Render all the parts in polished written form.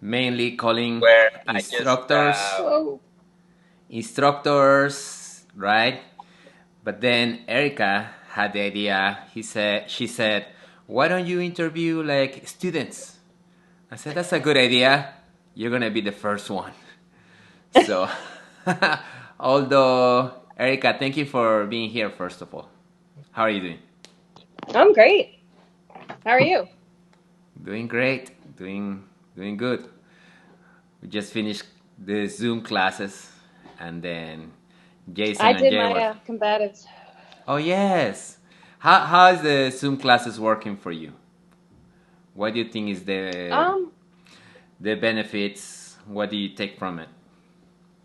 mainly calling where I just instructors, right? But then Erica had the idea. She said, "Why don't you interview like students?" I said, "That's a good idea. You're gonna be the first one." So, although Erica, thank you for being here. First of all, how are you doing? I'm great. How are you? Doing great. Doing good. We just finished the Zoom classes, and then Jason I and did Jay my were. combatives. Oh yes. How is the Zoom classes working for you? What do you think is Um, the benefits? What do you take from it,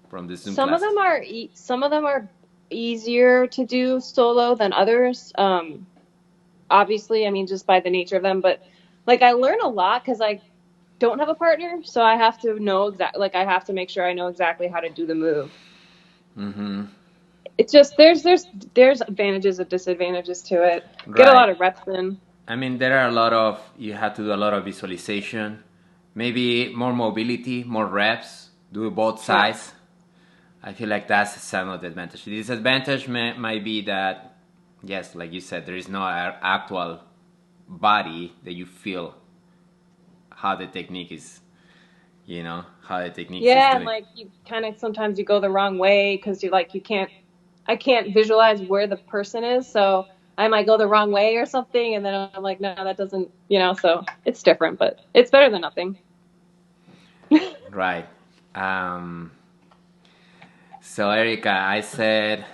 from the Zoom some of classes? them are some of them are easier to do solo than others. Obviously, I mean just by the nature of them, but like I learn a lot because I don't have a partner, so I have to know I have to make sure I know exactly how to do the move. Mm-hmm. It's just there's advantages and disadvantages to it. Get a Right. lot of reps in. I mean, there are a lot of, you have to do a lot of visualization, maybe more mobility, more reps, do both Yeah. sides. I feel like that's some of the advantage. The disadvantage might be that, yes, like you said, there is no actual body that you feel how the technique is, how the techniques is Yeah, and doing. like you kind of sometimes you go the wrong way because I can't visualize where the person is, so I might go the wrong way or something, and then I'm like, no, that doesn't, so it's different, but it's better than nothing. Right. Um, so Erica, I said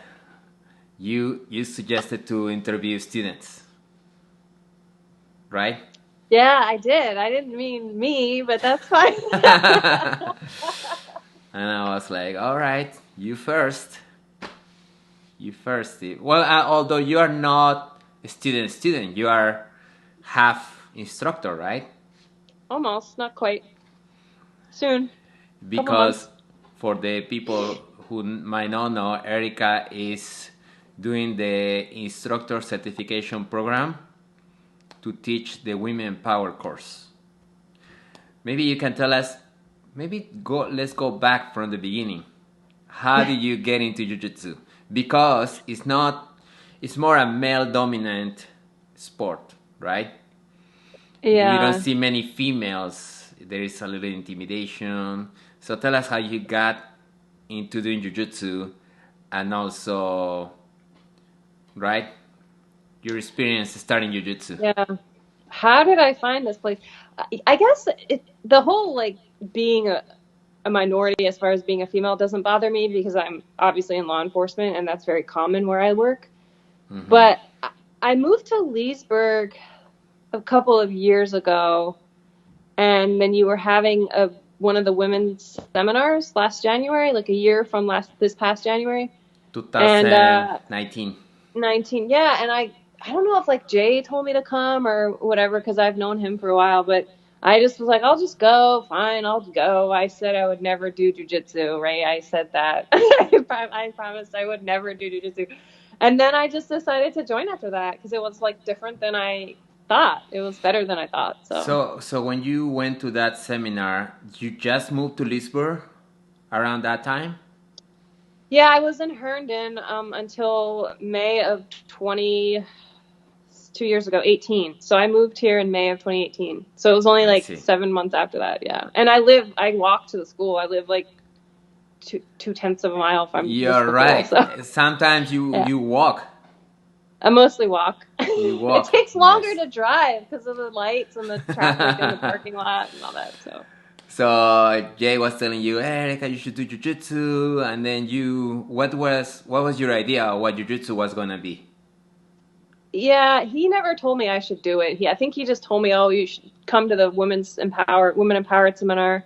you suggested to interview students, right? Yeah, I did. I didn't mean me, but that's fine. And I was like, all right, you first. You first. Well, although you are not a student, you are half instructor, right? Almost, not quite. Soon, couple Because months. for the people who might not know, Erica is doing the instructor certification program to teach the Women Power course. Maybe you can tell us. Maybe let's go back from the beginning. How did you get into jiu-jitsu? Because it's more a male dominant sport, right? We don't Yeah. see many females. There is a little intimidation. So tell us how you got into doing jiu-jitsu, and also, right, your experience starting jiu-jitsu. Yeah. How did I find this place? I guess the whole like being a minority as far as being a female doesn't bother me because I'm obviously in law enforcement and that's very common where I work. Mm-hmm. But I moved to Leesburg a couple of years ago, and then you were having one of the women's seminars last January, like a year from this past January, and 2019. 19, yeah, and I don't know if like Jay told me to come or whatever because I've known him for a while, but I just was like, I'll just go, fine, I'll go. I said I would never do jujitsu, right? I said that. I promised I would never do jujitsu, and then I just decided to join after that because it was like different than I thought. It was better than I thought. So So when you went to that seminar, you just moved to Lisbon around that time? yeah, I was in Herndon until May of 2 years ago, 18. So I moved here in May of 2018. So it was only I like see. 7 months after that. Yeah. And I walk to the school. I live like two-tenths of a mile from the You're school. right. So Sometimes you yeah, you walk. I mostly walk. You It walk. takes longer Yes. to drive because of the lights and the traffic and the parking lot and all that. So So Jay was telling you, hey, Erica, you should do jujitsu, and then what was your idea of what jujitsu was gonna be? yeah, he never told me I should do it. I think he just told me, oh, you should come to the Women Empowered seminar.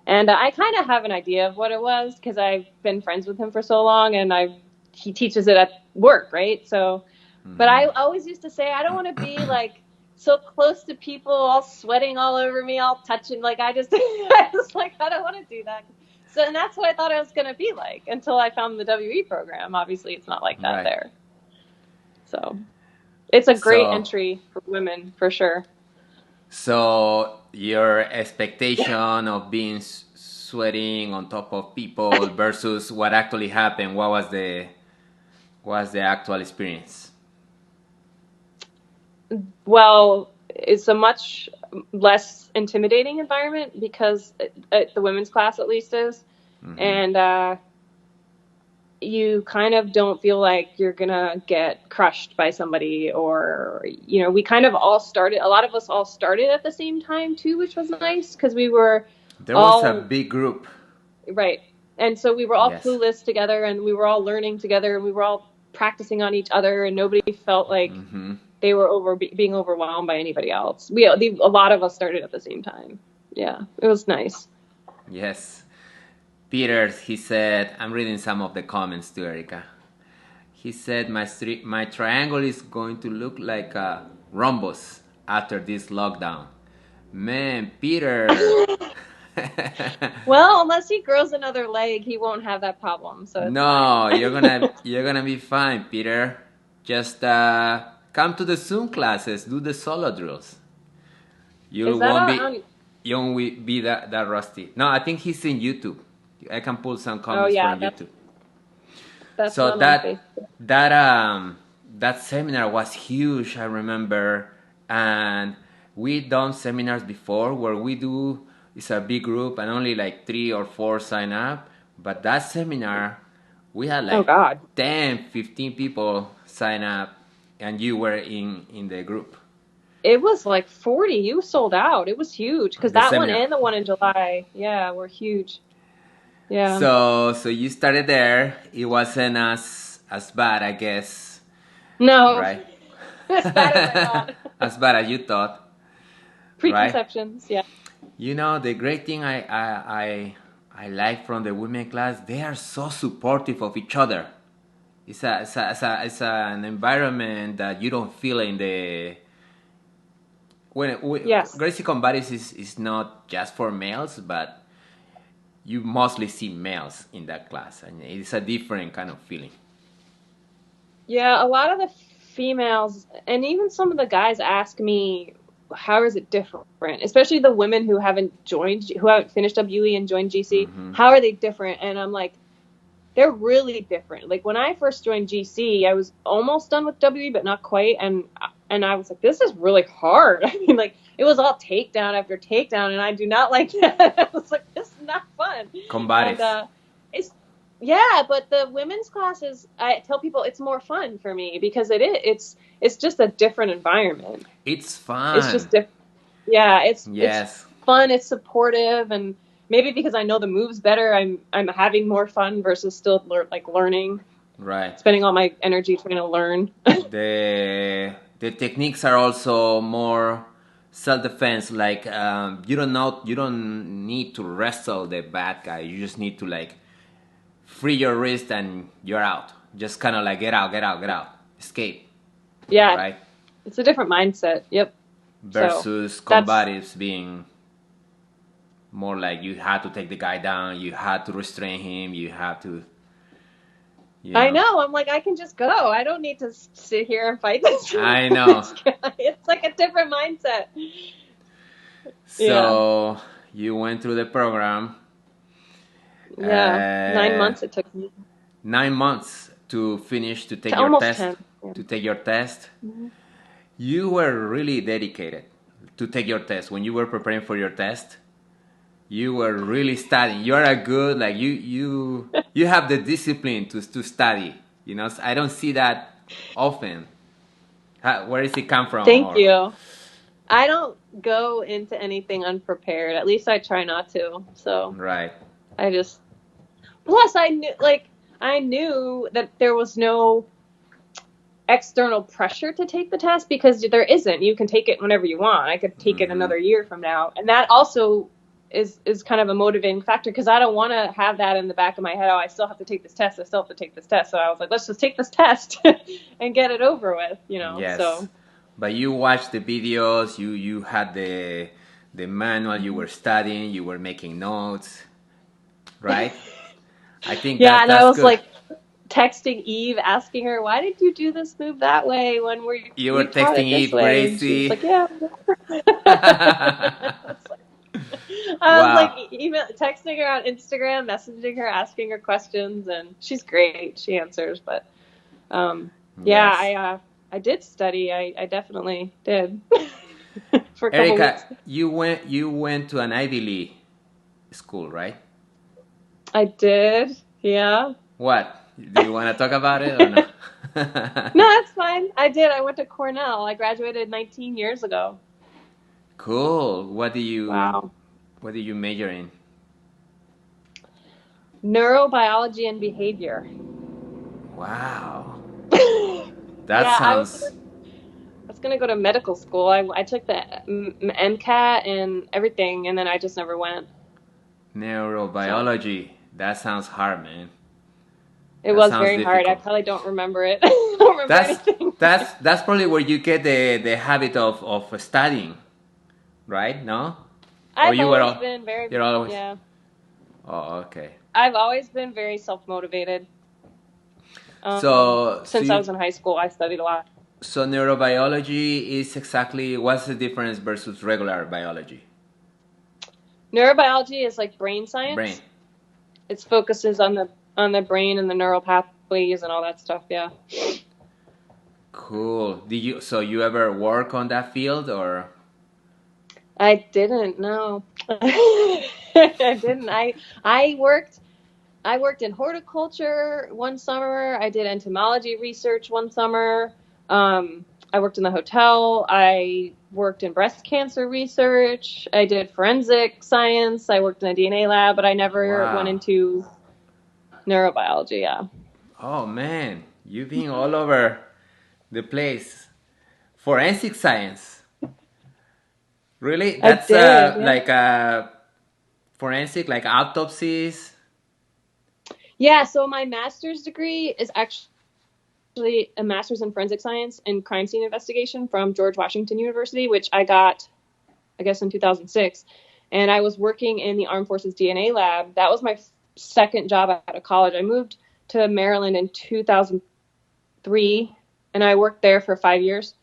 And I kind of have an idea of what it was because I've been friends with him for so long, and he teaches it at work, right? So, but I always used to say I don't want to be like so close to people, all sweating all over me, all touching. Like I was like I don't want to do that. So, and that's what I thought it was going to be like until I found the WE program. Obviously, it's not like that Right. there. So, it's a great So entry for women for sure. So your expectation of being sweating on top of people versus what actually happened, what was the actual experience? Well, it's a much less intimidating environment because the women's class at least is, Mm-hmm. and you kind of don't feel like you're gonna get crushed by somebody, or we kind of all started. A lot of us all started at the same time too, which was nice because we were There was a all big group. right, and so we were all Yes. clueless together, and we were all learning together, and we were all practicing on each other, and nobody felt like Mm-hmm. they were being overwhelmed by anybody else. A lot of us started at the same time. Yeah, it was nice. Yes. Peter, he said, I'm reading some of the comments to Erica. He said, my triangle is going to look like a rhombus after this lockdown. Man, Peter. Well, unless he grows another leg, he won't have that problem, so it's fine. No, you're gonna be fine, Peter. Just come to the Zoom classes, do the solo drills. Is that You won't be that rusty. No, I think he's in YouTube. I can pull some oh comments yeah, from YouTube. that's So not on Facebook. that seminar was huge. I remember, and we done seminars before where we do it's a big group and only like 3 or 4 sign up. But that seminar, we had Oh like God. 10, 15 people sign up, and you were in the group. It was like 40. You sold out. It was huge because The that one seminar. and the one in July, yeah, were huge. Yeah. So you started there. It wasn't as bad, I guess, No, right? as bad as I thought. As bad as you thought, right? Preconceptions, yeah. You know, the great thing I like from the women class, they are so supportive of each other. It's an environment that you don't feel in the Yes. Gracie Combatis is not just for males, but you mostly see males in that class, and it's a different kind of feeling. Yeah, a lot of the females and even some of the guys ask me, how is it different? Especially the women who haven't finished up UE and joined GC. Mm-hmm. How are they different? And I'm like, they're really different. Like when I first joined GC, I was almost done with WE, but not quite. And I was like, this is really hard. I mean, like it was all takedown after takedown, and I do not like that. I was like, this is not fun. Combatis. And yeah, but the women's classes, I tell people it's more fun for me because it's just a different environment. It's fun. It's just different. Yeah, Yes. it's fun. It's supportive, and maybe because I know the moves better, I'm having more fun versus still learning. Right. Spending all my energy trying to learn. the techniques are also more self-defense. Like you don't need to wrestle the bad guy. You just need to like free your wrist and you're out. Just kind of like get out, escape. Yeah, right. It's a different mindset. Yep. Versus combatives being more like you had to take the guy down, you had to restrain him, you have to. I know. I'm like, I can just go. I don't need to sit here and fight this. I know. It's like a different mindset. So you went through the program. Yeah, 9 months it took me. 9 months to finish to take Almost your test. 10. Yeah. To take your test. Mm-hmm. You were really dedicated to take your test. When you were preparing for your test, you were really studying. You are a good you have the discipline to study. You know, I don't see that often. Where does it come from? Thank you. I don't go into anything unprepared. At least I try not to. So right. I just. Plus, I knew that there was no external pressure to take the test because there isn't. You can take it whenever you want. I could take it another year from now, and that also is kind of a motivating factor because I don't want to have that in the back of my head. Oh, I still have to take this test. So I was like, let's just take this test and get it over with. You know. Yes. So. But you watched the videos. You had the manual. You were studying. You were making notes. Right. I think. Yeah, and I was good. like texting Eve, asking her, why did you do this move that way when You were we taught texting it this Eve, way? And she was Gracie. like, yeah. I was like, Wow. email, texting her on Instagram, messaging her, asking her questions, and she's great. She answers, but Yes. yeah, I did study. I definitely did for a couple weeks. Erica, you went to an Ivy League school, right? I did, yeah. What? Do you want to talk about it or no? No, that's fine. I did. I went to Cornell. I graduated 19 years ago. Cool. Wow. What do you major in? Neurobiology and behavior. Wow. That Yeah, I sounds was gonna go to medical school. I took the MCAT and everything, and then I just never went. So neurobiology. That sounds hard, man. it That was sounds very hard. I difficult. probably don't remember it. I don't remember That's anything. that's probably where you get the habit of studying, right? No? Or I've you were always all, been very, you're always yeah. Oh, okay. I've always been very self-motivated. So Since I was in high school, I studied a lot. so neurobiology is exactly what's the difference versus regular biology? Neurobiology is like brain science. Brain. It focuses on the brain and the neural pathways and all that stuff. Yeah. Cool. So you ever work on that field or? I didn't. No. I didn't. I worked in horticulture one summer. I did entomology research one summer. I worked in the hotel. I worked in breast cancer research. I did forensic science. I worked in a DNA lab, but I never went into neurobiology. Yeah. Oh man, you've been all over the place. Forensic science. Really? That's yeah. like a forensic, like autopsies. Yeah. So my master's degree is actually a master's in forensic science and crime scene investigation from George Washington University, which I got, I guess, in 2006. And I was working in the Armed Forces DNA lab. That was my second job out of college. I moved to Maryland in 2003, and I worked there for 5 years.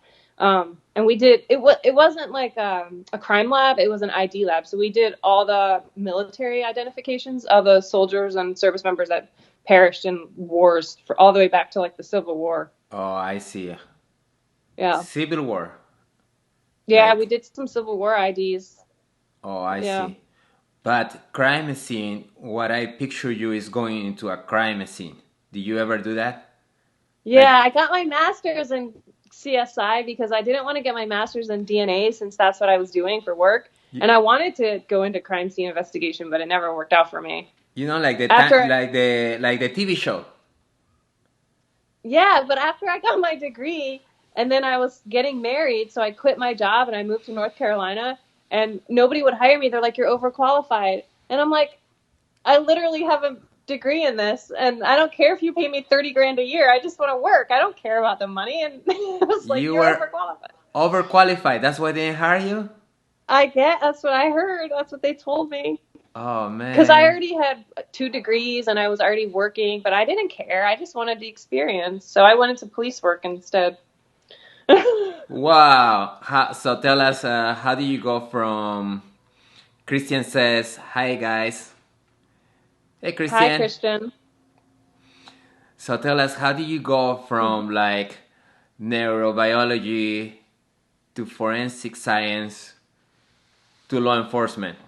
And we did, it wasn't like a crime lab, it was an ID lab. So we did all the military identifications of the soldiers and service members that perished in wars for all the way back to like the Civil War. Oh, I see. Yeah. Civil War. Yeah, Like, we did some Civil War IDs. oh, I see. But crime scene, what I picture you is going into a crime scene. Did you ever do that? Yeah, I got my master's in CSI because I didn't want to get my master's in DNA since that's what I was doing for work. And I wanted to go into crime scene investigation, but it never worked out for me. You know, like the TV show. Yeah, but after I got my degree and then I was getting married, so I quit my job and I moved to North Carolina and nobody would hire me. They're like, you're overqualified. And I'm like, I literally have a degree in this and I don't care if you pay me $30,000 a year. I just want to work. I don't care about the money. And I was like, you're overqualified. Overqualified. That's why they didn't hire you? That's what I heard. That's what they told me. Oh, man. Because I already had 2 degrees and I was already working, but I didn't care. I just wanted the experience. So I went into police work instead. Wow. So tell us, how do you go from Christian says, hi guys. Hey Christian. Hi Christian. So tell us, how do you go from like neurobiology to forensic science to law enforcement?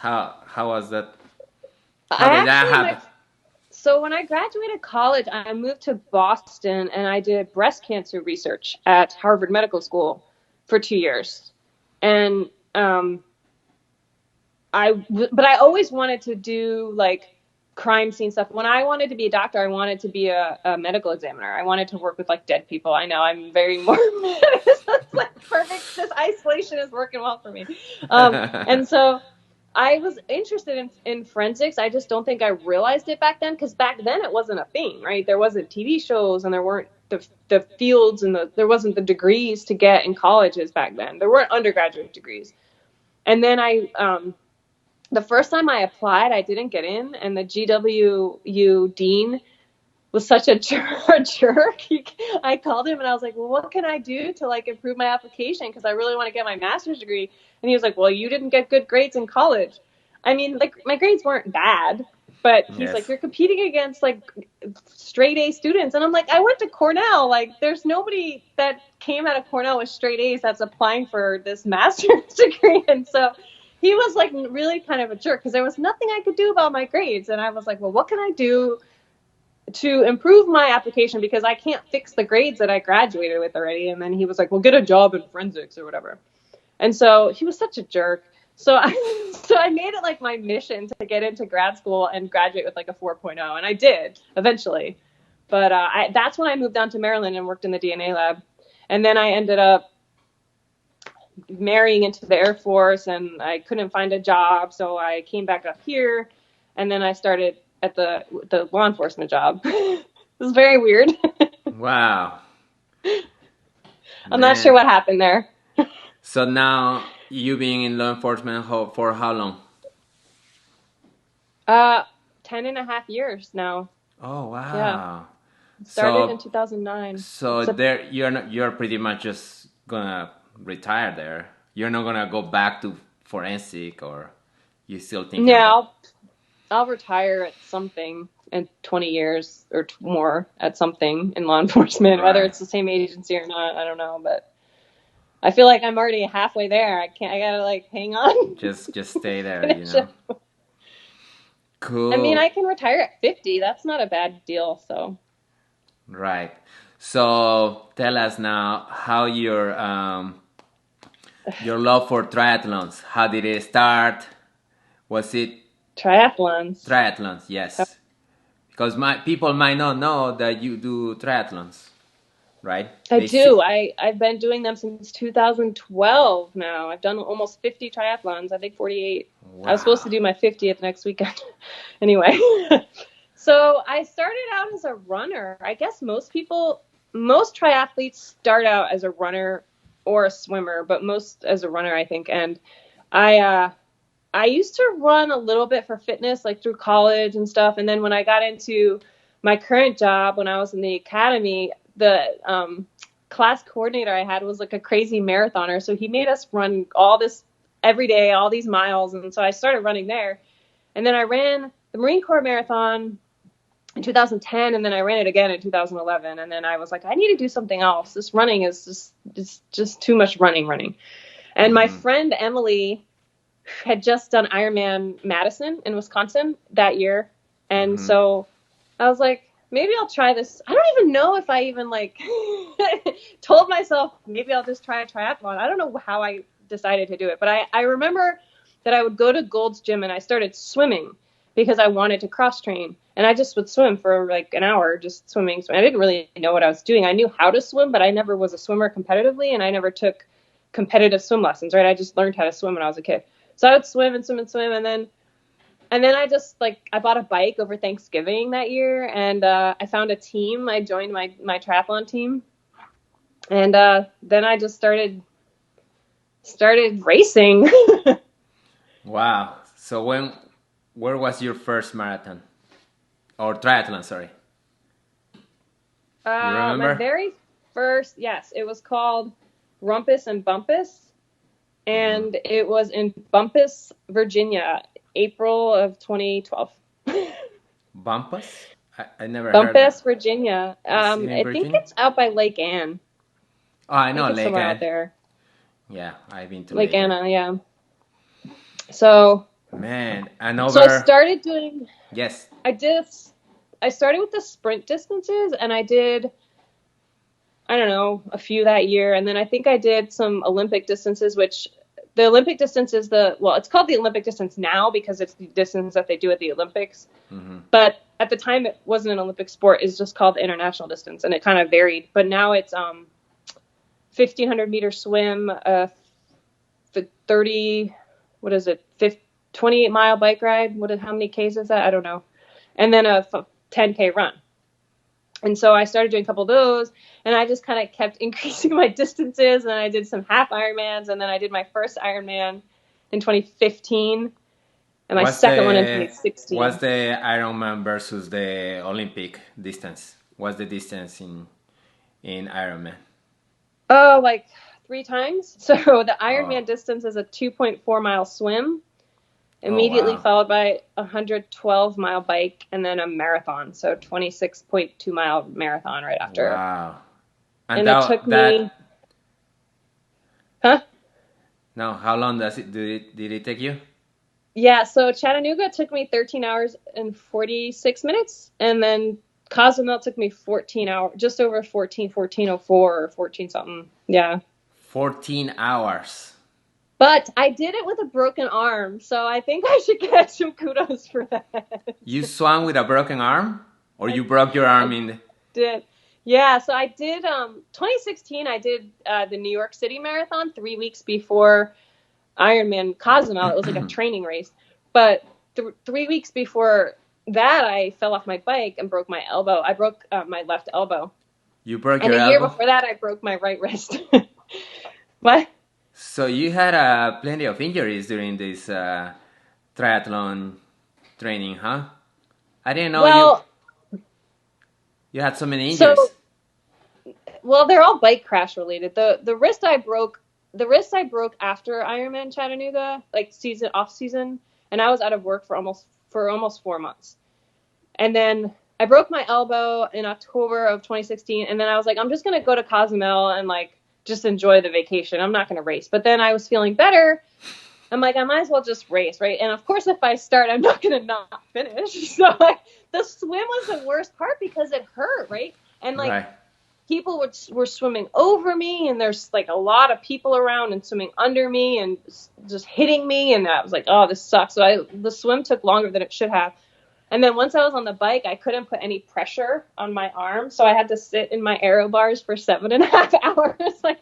How was that? How did that happen? So when I graduated college, I moved to Boston and I did breast cancer research at Harvard Medical School for 2 years. And but I always wanted to do like crime scene stuff. When I wanted to be a doctor, I wanted to be a medical examiner. I wanted to work with like dead people. I know I'm very morbid. It's like perfect. This isolation is working well for me. And so I was interested in forensics. I just don't think I realized it back then because back then it wasn't a thing, right? There wasn't TV shows and there weren't the fields and there wasn't the degrees to get in colleges back then. There weren't undergraduate degrees. And then the first time I applied, I didn't get in, and the GWU dean was such a jerk. I called him and I was like, well, what can I do to like improve my application? Because I really want to get my master's degree. And he was like, well, you didn't get good grades in college. I mean, like my grades weren't bad, but he's like, Yes. you're competing against like straight A students. And I'm like, I went to Cornell. Like there's nobody that came out of Cornell with straight A's that's applying for this master's degree. And so he was like really kind of a jerk because there was nothing I could do about my grades. And I was like, well, what can I do to improve my application, because I can't fix the grades that I graduated with already? And then he was like, well, get a job in forensics or whatever. And so he was such a jerk. So I made it like my mission to get into grad school and graduate with like a 4.0. And I did eventually. But that's when I moved down to Maryland and worked in the DNA lab. And then I ended up marrying into the Air Force and I couldn't find a job. So I came back up here and then I started at the law enforcement job. It was very weird. Wow. I'm not sure what happened there. So now you being in law enforcement for how long? 10.5 years now. Oh wow. Yeah. Started in 2009. So there you're pretty much just gonna retire there. You're not gonna go back to forensic, or you still think? Yeah, I'll retire at something in 20 years or more at something in law enforcement, right. Whether it's the same agency or not, I don't know, but I feel like I'm already halfway there. I gotta like hang on. Just stay there, you know. Cool. I mean, I can retire at 50. That's not a bad deal, so. Right. So tell us now how your love for triathlons. How did it start? Was it triathlons? Triathlons, yes. Because people might not know that you do triathlons, right? I do. I've been doing them since 2012 now. I've done almost 50 triathlons. I think 48. Wow. I was supposed to do my 50th next weekend. Anyway. So I started out as a runner. I guess most triathletes start out as a runner or a swimmer, but most as a runner, I think. And I used to run a little bit for fitness, like through college and stuff. And then when I got into my current job, when I was in the academy, the class coordinator I had was like a crazy marathoner. So he made us run all this every day, all these miles. And so I started running there. And then I ran the Marine Corps Marathon in 2010, and then I ran it again in 2011. And then I was like, I need to do something else. This running is just too much running. And my friend Emily had just done Ironman Madison in Wisconsin that year. And so I was like, maybe I'll try this. I don't even know if I even like told myself, maybe I'll just try a triathlon. I don't know how I decided to do it, but I remember that I would go to Gold's Gym and I started swimming because I wanted to cross train. And I just would swim for like an hour, just swimming. So I didn't really know what I was doing. I knew how to swim, but I never was a swimmer competitively, and I never took competitive swim lessons, right? I just learned how to swim when I was a kid. So I would swim, and then I just I bought a bike over Thanksgiving that year, and I found a team. I joined my triathlon team, and then I just started racing. Wow. So where was your first marathon? Or triathlon, sorry. You remember? My very first, yes, it was called Rumpus and Bumpus, and it was in Bumpus, Virginia, April of 2012. Bumpus? I never Bumpus, heard that. Virginia. I think it's out by Lake Anne. Oh, I know Lake Anne. Out there. Yeah, I've been to Lake Anna, yeah. So. Man, So I started doing. Yes. I started with the sprint distances, and I did, I don't know, a few that year. And then I think I did some Olympic distances, which the Olympic distance is it's called the Olympic distance now because it's the distance that they do at the Olympics. But at the time it wasn't an Olympic sport. It's just called the international distance, and it kind of varied. But now it's 1,500 meter swim, 28-mile bike ride. How many Ks is that? I don't know. And then a 10K run. And so I started doing a couple of those, and I just kind of kept increasing my distances, and I did some half Ironmans, and then I did my first Ironman in 2015. and my second one in 2016. What's the Ironman versus the Olympic distance? What's the distance in Ironman? Oh, like 3 times. So the Ironman distance is a 2.4 mile swim, immediately followed by a 112 mile bike, and then a marathon. So 26.2 mile marathon right after. Wow. And it took me. Huh? No, how long did it take you? Yeah, so Chattanooga took me 13 hours and 46 minutes, and then Cozumel took me 14 hours, just over 1404 or 14 something. Yeah. 14 hours. But I did it with a broken arm, so I think I should get some kudos for that. You swam with a broken arm? Or you broke your arm in the... Did. Yeah, so I did, 2016, I did the New York City Marathon 3 weeks before Ironman Cozumel. It was like a training race. But 3 weeks before that, I fell off my bike and broke my elbow. I broke my left elbow. You broke your elbow? And a year before that, I broke my right wrist. What? So you had plenty of injuries during this triathlon training, huh? I didn't know you had so many injuries. So, well, they're all bike crash related. The wrist I broke after Ironman Chattanooga, like off season, and I was out of work for almost 4 months. And then I broke my elbow in October of 2016, and then I was like, I'm just gonna go to Cozumel and like just enjoy the vacation. I'm not gonna race. But then I was feeling better. I'm like, I might as well just race, right? And of course, if I start, I'm not gonna not finish. So like, the swim was the worst part because it hurt, right? And like people were swimming over me, and there's like a lot of people around and swimming under me and just hitting me, and I was like, oh, this sucks. So the swim took longer than it should have. And then once I was on the bike, I couldn't put any pressure on my arm, so I had to sit in my aero bars for 7.5 hours. Like,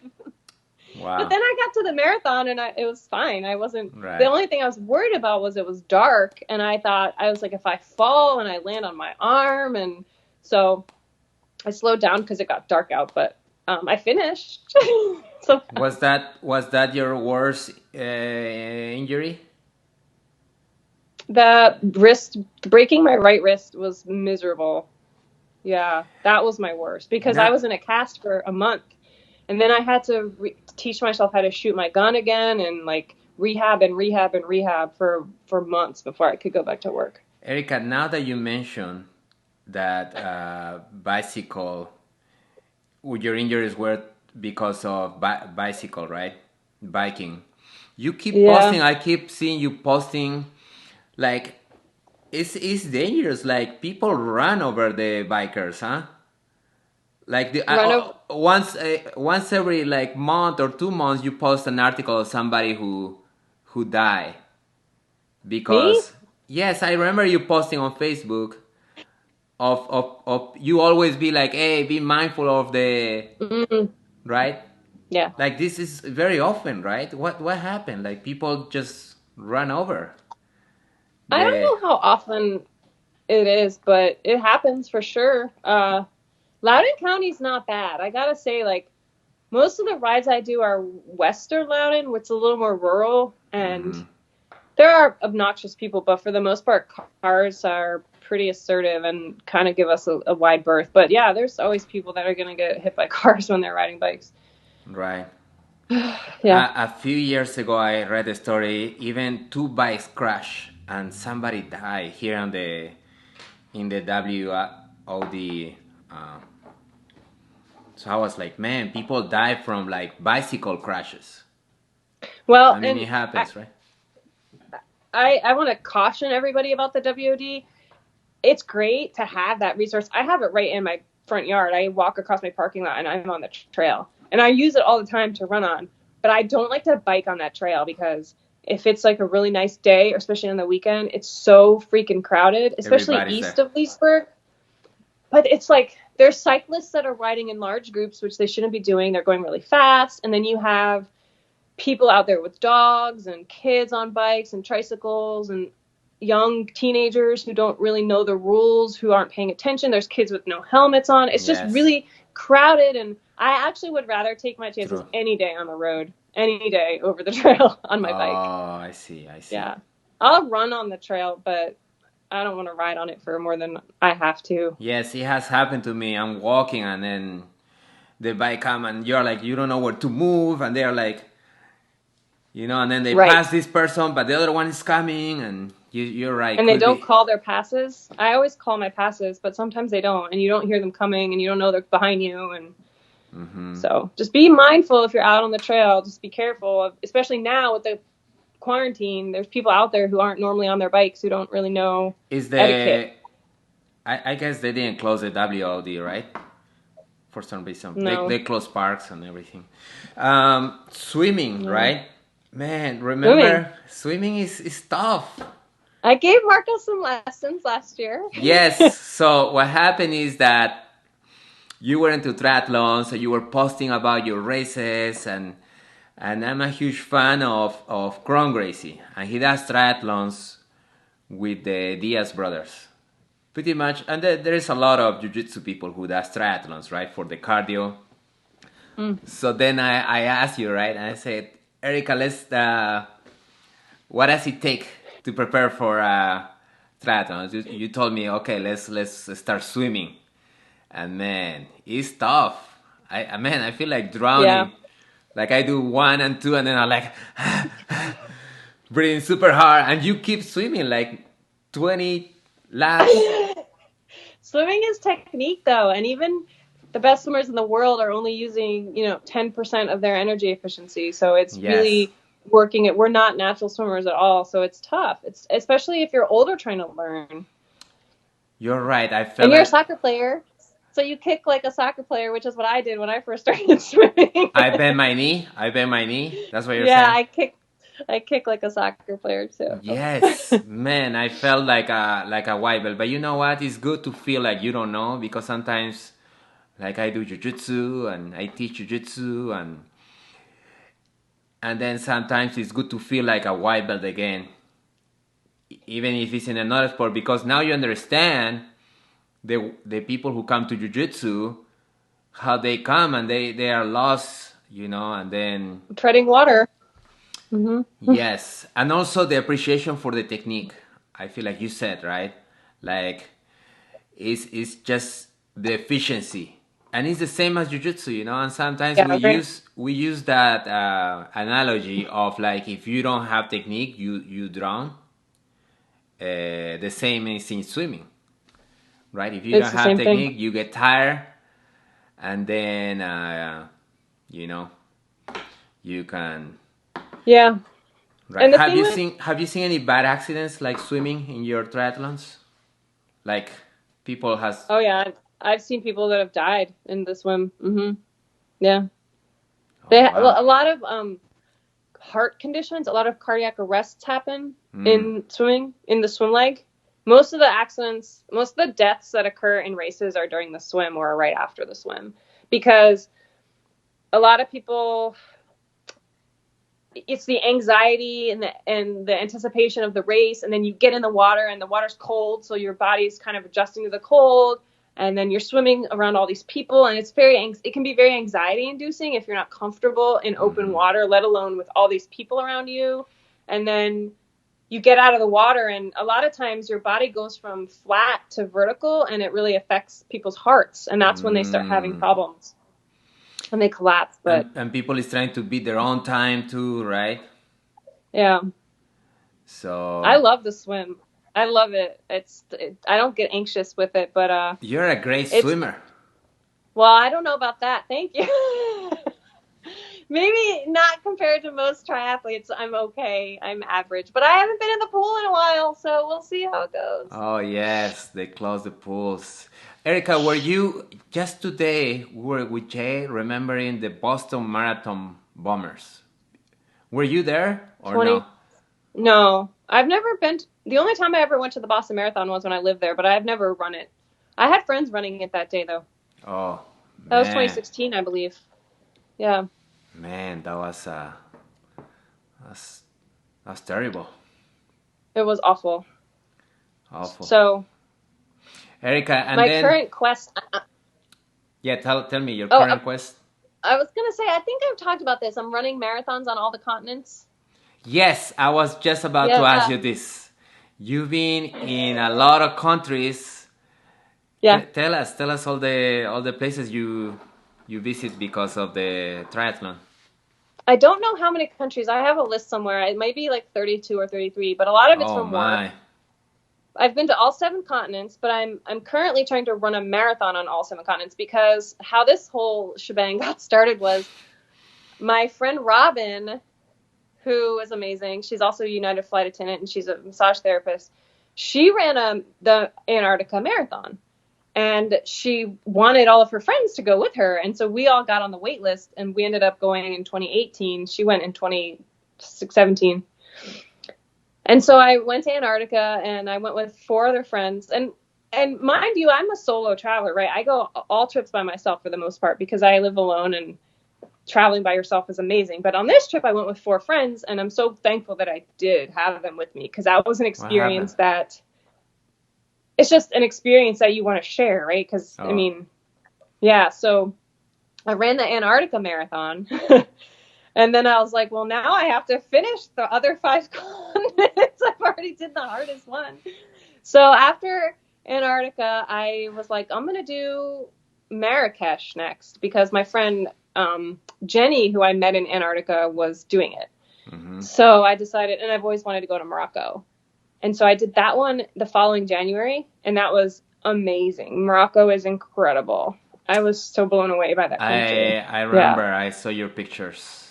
wow. But then I got to the marathon, and it was fine. I wasn't. Right. The only thing I was worried about was it was dark, and I was like, if I fall and I land on my arm, and so I slowed down because it got dark out. But I finished. So was that your worst injury? The breaking my right wrist was miserable. Yeah, that was my worst because I was in a cast for a month, and then I had to teach myself how to shoot my gun again, and like rehab for months before I could go back to work. Erica, now that you mentioned that bicycle, your injuries were because of bicycle, right? Biking. You keep posting. I keep seeing you posting. Like, it's dangerous. Like, people run over the bikers, huh? Like, once every like month or 2 months, you post an article of somebody who died. Because yes, I remember you posting on Facebook of you always be like, hey, be mindful of the right? Yeah. Like, this is very often, right? What happened? Like, people just run over. I don't know how often it is, but it happens for sure. Loudon County's not bad. I gotta say, like, most of the rides I do are western Loudon, which is a little more rural, and there are obnoxious people, but for the most part, cars are pretty assertive and kind of give us a wide berth. But yeah, there's always people that are gonna get hit by cars when they're riding bikes. Right. Yeah. A few years ago, I read a story. Even 2 bikes crashed and somebody died here in the WOD. So I was like, man, people die from like bicycle crashes. Well, I mean, it happens, right? I want to caution everybody about the WOD. It's great to have that resource. I have it right in my front yard. I walk across my parking lot and I'm on the trail. And I use it all the time to run on. But I don't like to bike on that trail because if it's like a really nice day, or especially on the weekend, it's so freaking crowded, especially east of Leesburg. But it's like there's cyclists that are riding in large groups, which they shouldn't be doing. They're going really fast. And then you have people out there with dogs and kids on bikes and tricycles and young teenagers who don't really know the rules, who aren't paying attention. There's kids with no helmets on. It's just really crowded. And I actually would rather take my chances any day on the road, any day over the trail on my bike. Oh, I see. Yeah. I'll run on the trail, but I don't want to ride on it for more than I have to. Yes, it has happened to me. I'm walking and then the bike come and you're like, you don't know where to move, and they're like, and then they Right. pass this person, but the other one is coming, and you're right. And they don't call their passes. I always call my passes, but sometimes they don't, and you don't hear them coming, and you don't know they're behind you, and so just be mindful if you're out on the trail. Just be careful, especially now with the quarantine. There's people out there who aren't normally on their bikes who don't really know etiquette. I guess they didn't close the WOD, right? For some reason, no. they closed parks and everything. Swimming, right? Man, remember swimming is tough. I gave Marco some lessons last year. Yes. So what happened is that you were into triathlon, so you were posting about your races, and I'm a huge fan of Cron Gracie, and he does triathlons with the Diaz brothers, pretty much. And there is a lot of jiu-jitsu people who does triathlons, right, for the cardio. So then I asked you, right, and I said, Erica, what does it take to prepare for triathlons? You told me, okay, let's start swimming. And man, it's tough. I feel like drowning. Yeah. Like I do 1 and 2, and then I'm like breathing super hard, and you keep swimming like 20 laps. Swimming is technique, though, and even the best swimmers in the world are only using 10% of their energy efficiency. So it's really working it. We're not natural swimmers at all, so it's tough. It's especially if you're older trying to learn. You're right. And you're a soccer player. So you kick like a soccer player, which is what I did when I first started swimming. I bent my knee. That's what you're saying? Yeah, I kick like a soccer player too. Yes, man, I felt like a white belt. But you know what? It's good to feel like you don't know, because sometimes, like I do jiu-jitsu and I teach jiu-jitsu, and then sometimes it's good to feel like a white belt again, even if it's in another sport, because now you understand the people who come to jiu-jitsu, how they come and they are lost, and then treading water. Yes, and also the appreciation for the technique. I feel like you said, right, like it's just the efficiency, and it's the same as jiu-jitsu, and sometimes we use that analogy of like, if you don't have technique, you drown. The same is in swimming, right? If you don't have technique, you get tired, and then you can. Yeah. Right. Have you seen any bad accidents like swimming in your triathlons? Like people has. Oh yeah, I've seen people that have died in the swim. Yeah. A lot of heart conditions, a lot of cardiac arrests happen in swimming, in the swim leg. Most of the accidents, most of the deaths that occur in races are during the swim or right after the swim, because a lot of people, it's the anxiety and the anticipation of the race, and then you get in the water and the water's cold, so your body's kind of adjusting to the cold, and then you're swimming around all these people, and it can be very anxiety inducing if you're not comfortable in open water, let alone with all these people around you. And then you get out of the water, and a lot of times your body goes from flat to vertical, and it really affects people's hearts, and that's when they start having problems. And they collapse, and people is trying to beat their own time too, right? Yeah. So I love the swim. I love it. I don't get anxious with it, but you're a great swimmer. Well, I don't know about that. Thank you. Maybe not compared to most triathletes. I'm okay. I'm average, but I haven't been in the pool in a while, so we'll see how it goes. Oh yes, they closed the pools. Erica, were you just today? We were with Jay remembering the Boston Marathon bombers. Were you there or no? No, I've never been. The only time I ever went to the Boston Marathon was when I lived there, but I've never run it. I had friends running it that day, though. Oh, man. That was 2016, I believe. Yeah. Man, that was terrible. It was awful. Awful. So, Erica, and my current quest. Yeah, tell me your current quest. I was gonna say, I think I've talked about this. I'm running marathons on all the continents. Yes, I was just about to ask Yeah. you this. You've been in a lot of countries. Yeah. Tell us all the places you visit because of the triathlon. I don't know how many countries. I have a list somewhere. It might be like 32 or 33, but a lot of it's Oh from work. my. I've been to all 7 continents, but I'm currently trying to run a marathon on all 7 continents because how this whole shebang got started was my friend Robin, who is amazing. She's also a United flight attendant and she's a massage therapist. She ran the Antarctica Marathon. And she wanted all of her friends to go with her. And so we all got on the wait list and we ended up going in 2018. She went in 2017. And so I went to Antarctica and I went with 4 other friends. And mind you, I'm a solo traveler, right? I go all trips by myself for the most part because I live alone and traveling by yourself is amazing. But on this trip, I went with 4 friends and I'm so thankful that I did have them with me because that was an What happened? experience that it's just an experience that you want to share, right? Because, I Oh. mean, yeah, so I ran the Antarctica Marathon. And then I was like, well, now I have to finish the other 5 continents. I've already did the hardest one. So after Antarctica, I was like, I'm going to do Marrakesh next because my friend Jenny, who I met in Antarctica, was doing it. Mm-hmm. So I decided, and I've always wanted to go to Morocco. And so I did that one the following January, and that was amazing. Morocco is incredible. I was so blown away by that country. I Yeah. remember I saw your pictures.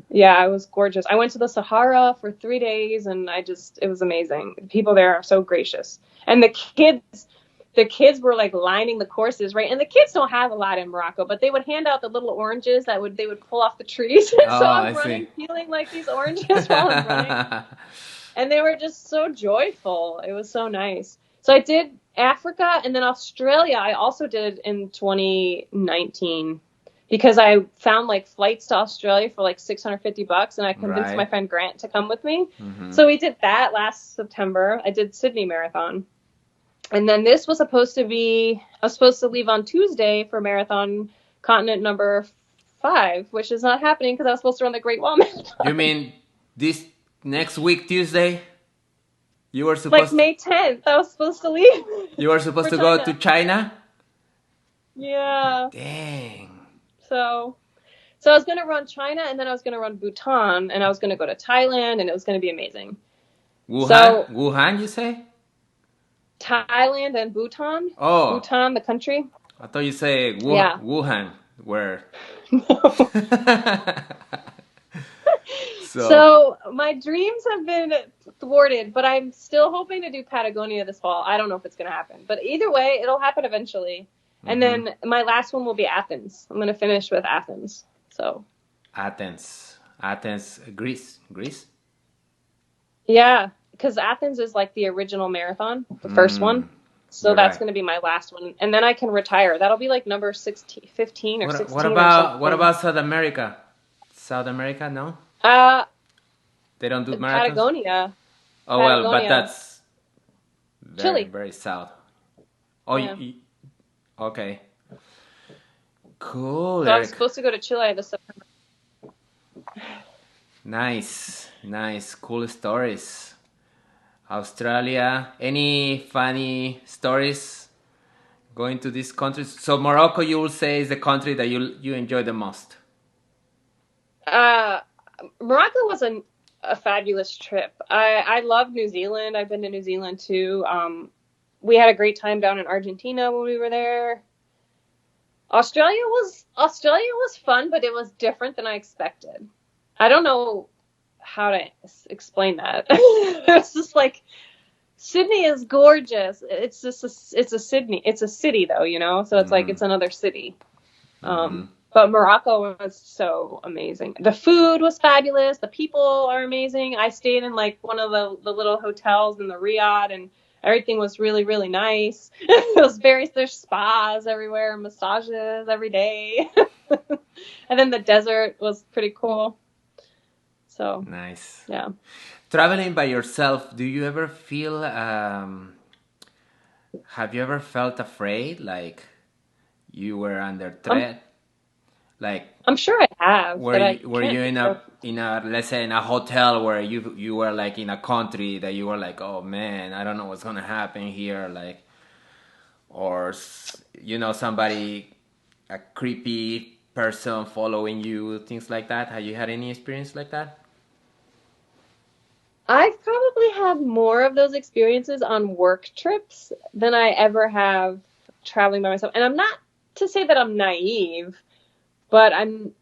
Yeah, it was gorgeous. I went to the Sahara for 3 days and it was amazing. The people there are so gracious. And the kids were like lining the courses, right? And the kids don't have a lot in Morocco, but they would hand out the little oranges they would pull off the trees. Oh, So I I'm see. running, feeling like these oranges while I'm running. And they were just so joyful. It was so nice. So I did Africa and then Australia. I also did in 2019 because I found like flights to Australia for like $650 and I convinced my Right. friend Grant to come with me. Mm-hmm. So we did that last September. I did Sydney Marathon. And then this was supposed to be, I was supposed to leave on Tuesday for marathon continent number 5, which is not happening because I was supposed to run the Great Wall Marathon. You mean this next week, Tuesday? You were Like supposed May 10th, I was supposed to leave you were supposed for to go to China. China? Yeah. Dang. So I was going to run China and then I was going to run Bhutan and I was going to go to Thailand and it was going to be amazing. So Wuhan, you say? Thailand and Bhutan, Oh, Bhutan, the country. I thought you say Yeah. Wuhan, where. So my dreams have been thwarted, but I'm still hoping to do Patagonia this fall. I don't know if it's going to happen, but either way, it'll happen eventually. And then my last one will be Athens. I'm going to finish with Athens. So Athens, Greece. yeah, because Athens is like the original marathon, the first one. So You're that's right. going to be my last one. And then I can retire. That'll be like number 16, 15 or 16 What or about something. South America? South America, no, Uh, they don't do marathons. Patagonia. Oh well, but Patagonia. that's very Chile. very south. Oh, Yeah. Okay. Cool, So I was Eric. supposed to go to Chile this September. Nice, cool stories. Australia. Any funny stories going to these countries? So Morocco, you will say, is the country that you enjoy the most. Morocco was a fabulous trip. I love New Zealand. I've been to New Zealand too. We had a great time down in Argentina when we were there. Australia was fun, but it was different than I expected. I don't know how to explain that. It's just like Sydney is gorgeous. It's a Sydney. It's a city though, you know. So it's like it's another city. But Morocco was so amazing. The food was fabulous. The people are amazing. I stayed in like one of the little hotels in the Riyadh and everything was really, really nice. There's spas everywhere, massages every day. And then the desert was pretty cool. So Nice. yeah. Traveling by yourself, do you ever feel, have you ever felt afraid, like you were under threat? Like, I'm sure I have, but I were can't you think in of. a let's say in a hotel where you were like in a country that you were like, oh man, I don't know what's gonna happen here, like, or somebody, a creepy person following you, things like that. Have you had any experience like that? I've probably had more of those experiences on work trips than I ever have traveling by myself. And I'm not to say that I'm naive, but I'm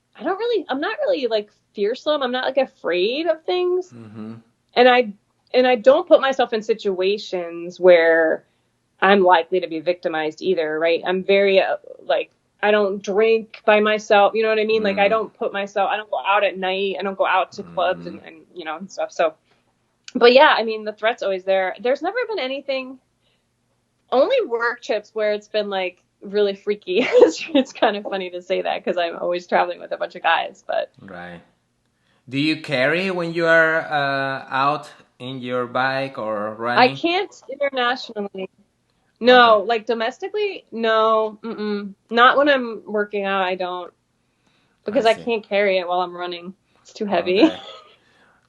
not really like fearsome. I'm not like afraid of things. Mm-hmm. And I don't put myself in situations where I'm likely to be victimized either, right? I'm very like I don't drink by myself, you know what I mean? Like I Mm. I don't go out at night, I don't go out to clubs Mm-hmm. and and stuff. So, but yeah, I mean the threat's always there. There's never been anything, only work trips where it's been like really freaky. It's kind of funny to say that because I'm always traveling with a bunch of guys, but Right. Do you carry when you are out in your bike or I running? can't internationally. Okay, No, like domestically, no, not when I'm working out. I don't I because I see. can't carry it while I'm running. It's too heavy. Okay.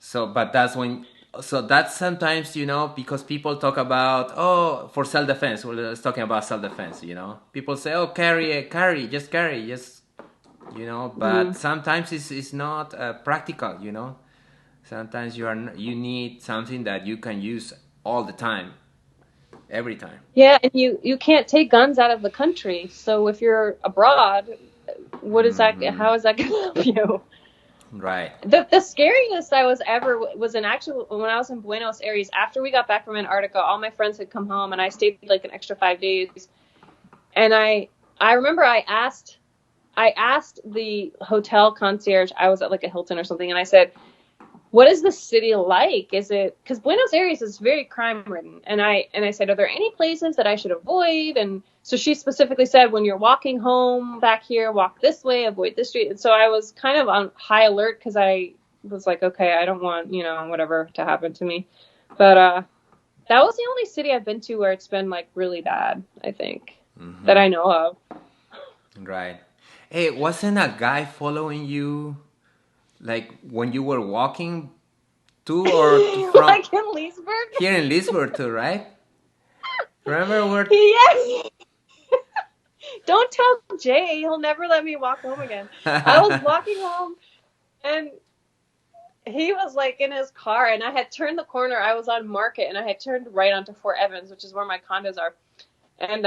So, but that's when, so that's sometimes, because people talk about, oh, for self defense, we're just talking about self defense, people say, oh, carry, just, but Mm. sometimes it's not practical, sometimes you need something that you can use all the time, every time. Yeah, and you can't take guns out of the country. So if you're abroad, what is that? Hmm. How is that going to help you? Right. The scariest I was ever was in actual when I was in Buenos Aires. After we got back from Antarctica, all my friends had come home, and I stayed like an extra 5 days. And I remember I asked the hotel concierge. I was at like a Hilton or something, and I said, what is the city like? Is it because Buenos Aires is very crime ridden? And I said, are there any places that I should avoid? And so she specifically said, when you're walking home back here, walk this way, avoid this street. And so I was kind of on high alert because I was like, okay, I don't want whatever to happen to me. But that was the only city I've been to where it's been like really bad. I think that Hmm. I know of. Right. Hey, wasn't a guy following you like when you were walking to or from Like in Leesburg. here in Lisbon too, right? Remember we're Yes. Don't tell Jay. He'll never let me walk home again. I was walking home and he was like in his car and I had turned the corner. I was on Market and I had turned right onto Fort Evans, which is where my condos are. And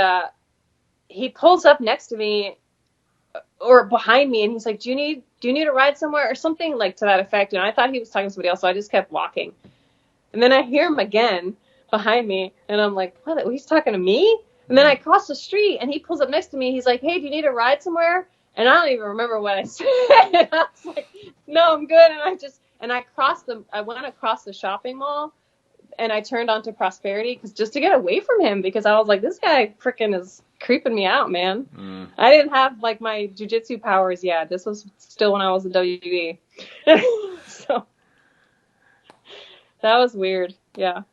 he pulls up next to me or behind me and he's like, do you need to ride somewhere or something like to that effect? And I thought he was talking to somebody else, so I just kept walking. And then I hear him again behind me, and I'm like, what? He's talking to me? And then I cross the street, and he pulls up next to me. He's like, hey, do you need a ride somewhere? And I don't even remember what I said. I was like, no, I'm good. And I went across the shopping mall, and I turned onto Prosperity just to get away from him because I was like, this guy freaking is creeping me out, man. mm, I didn't have like my jujitsu powers yet. This was still when I was in WB. So that was weird. Yeah.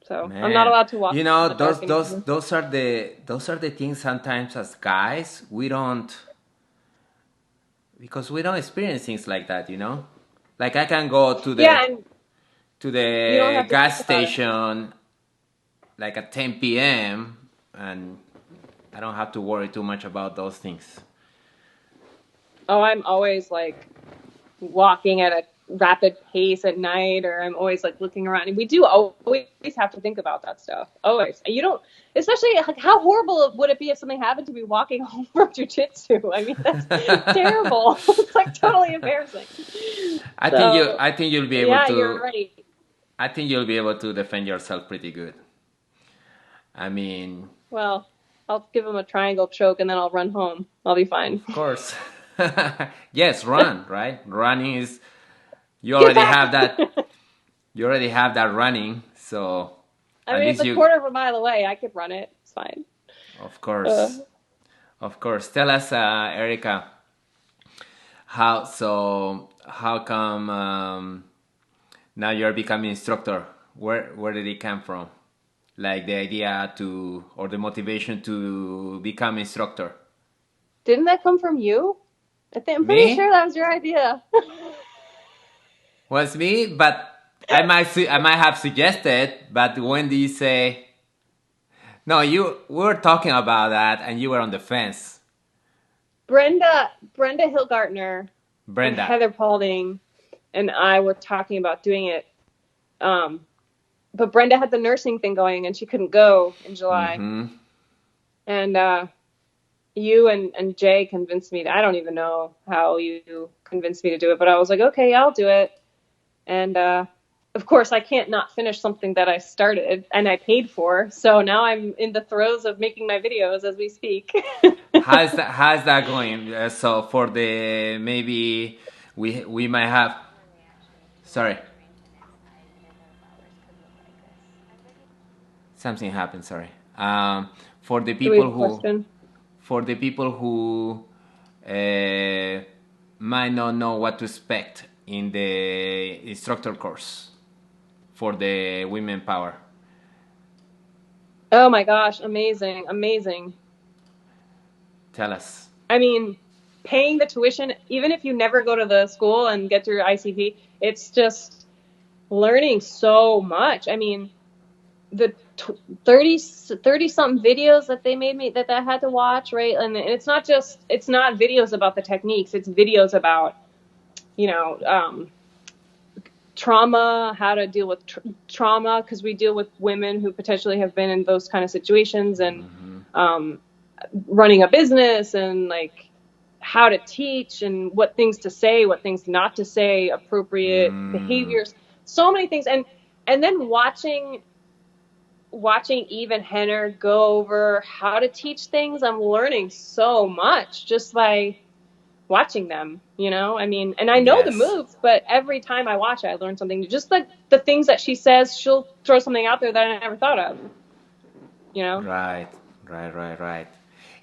So I'm not man. allowed to walk in the Those dark those anymore. those are the things sometimes as guys we don't, because we don't experience things like that, Like I can go to the Yeah, and to you don't the have to think gas about it. station like at 10 p.m. and I don't have to worry too much about those things. Oh, I'm always like walking at a rapid pace at night, or I'm always like looking around. And we do always have to think about that stuff. Always. You don't, especially like how horrible would it be if something happened to me walking home from jujitsu? I mean, that's terrible. It's like totally embarrassing. So I think you'll be able yeah, you're to right. I think you'll be able to defend yourself pretty good. I mean, Well, I'll give him a triangle choke and then I'll run home. I'll be fine. of course. Yes, run, right? Running is you Get already back! have that you already have that running, so I at mean, it's least a you, quarter of a mile away. I could run it. It's fine. of Uh, course. Of course. Tell us, Erica, how come now you're becoming instructor? Where did it come from? Like the idea to or the motivation to become instructor? didn't that come from you? I'm pretty sure Me? that was your idea. Was me, but I might have suggested, but when do you say no? We were talking about that, and you were on the fence. Brenda Hillgartner and Brenda. Heather Paulding and I were talking about doing it. But Brenda had the nursing thing going and she couldn't go in July. Mm-hmm. And you and Jay convinced me I don't even know how you convinced me to do it, but I was like, okay, I'll do it. And of course, I can't not finish something that I started and I paid for. So now I'm in the throes of making my videos as we speak. How's that going? So for the maybe we might have. Sorry, something happened. Sorry. For the Do we have people a who question? for the people who might not know what to expect in the instructor course for the women power. Oh my gosh, amazing, amazing. Tell us. I mean, paying the tuition, even if you never go to the school and get through your ICP, it's just learning so much. I mean, the 30 something videos that they made me that I had to watch, right? And it's not videos about the techniques, it's videos about, trauma, how to deal with trauma, because we deal with women who potentially have been in those kind of situations, and running a business, and like how to teach, and what things to say, what things not to say, appropriate behaviors, so many things. And then watching Eve and Henner go over how to teach things, I'm learning so much just by watching them, I mean, and I know the moves, but every time I watch it, I learn something. Just like the things that she says, she'll throw something out there that I never thought of, Right.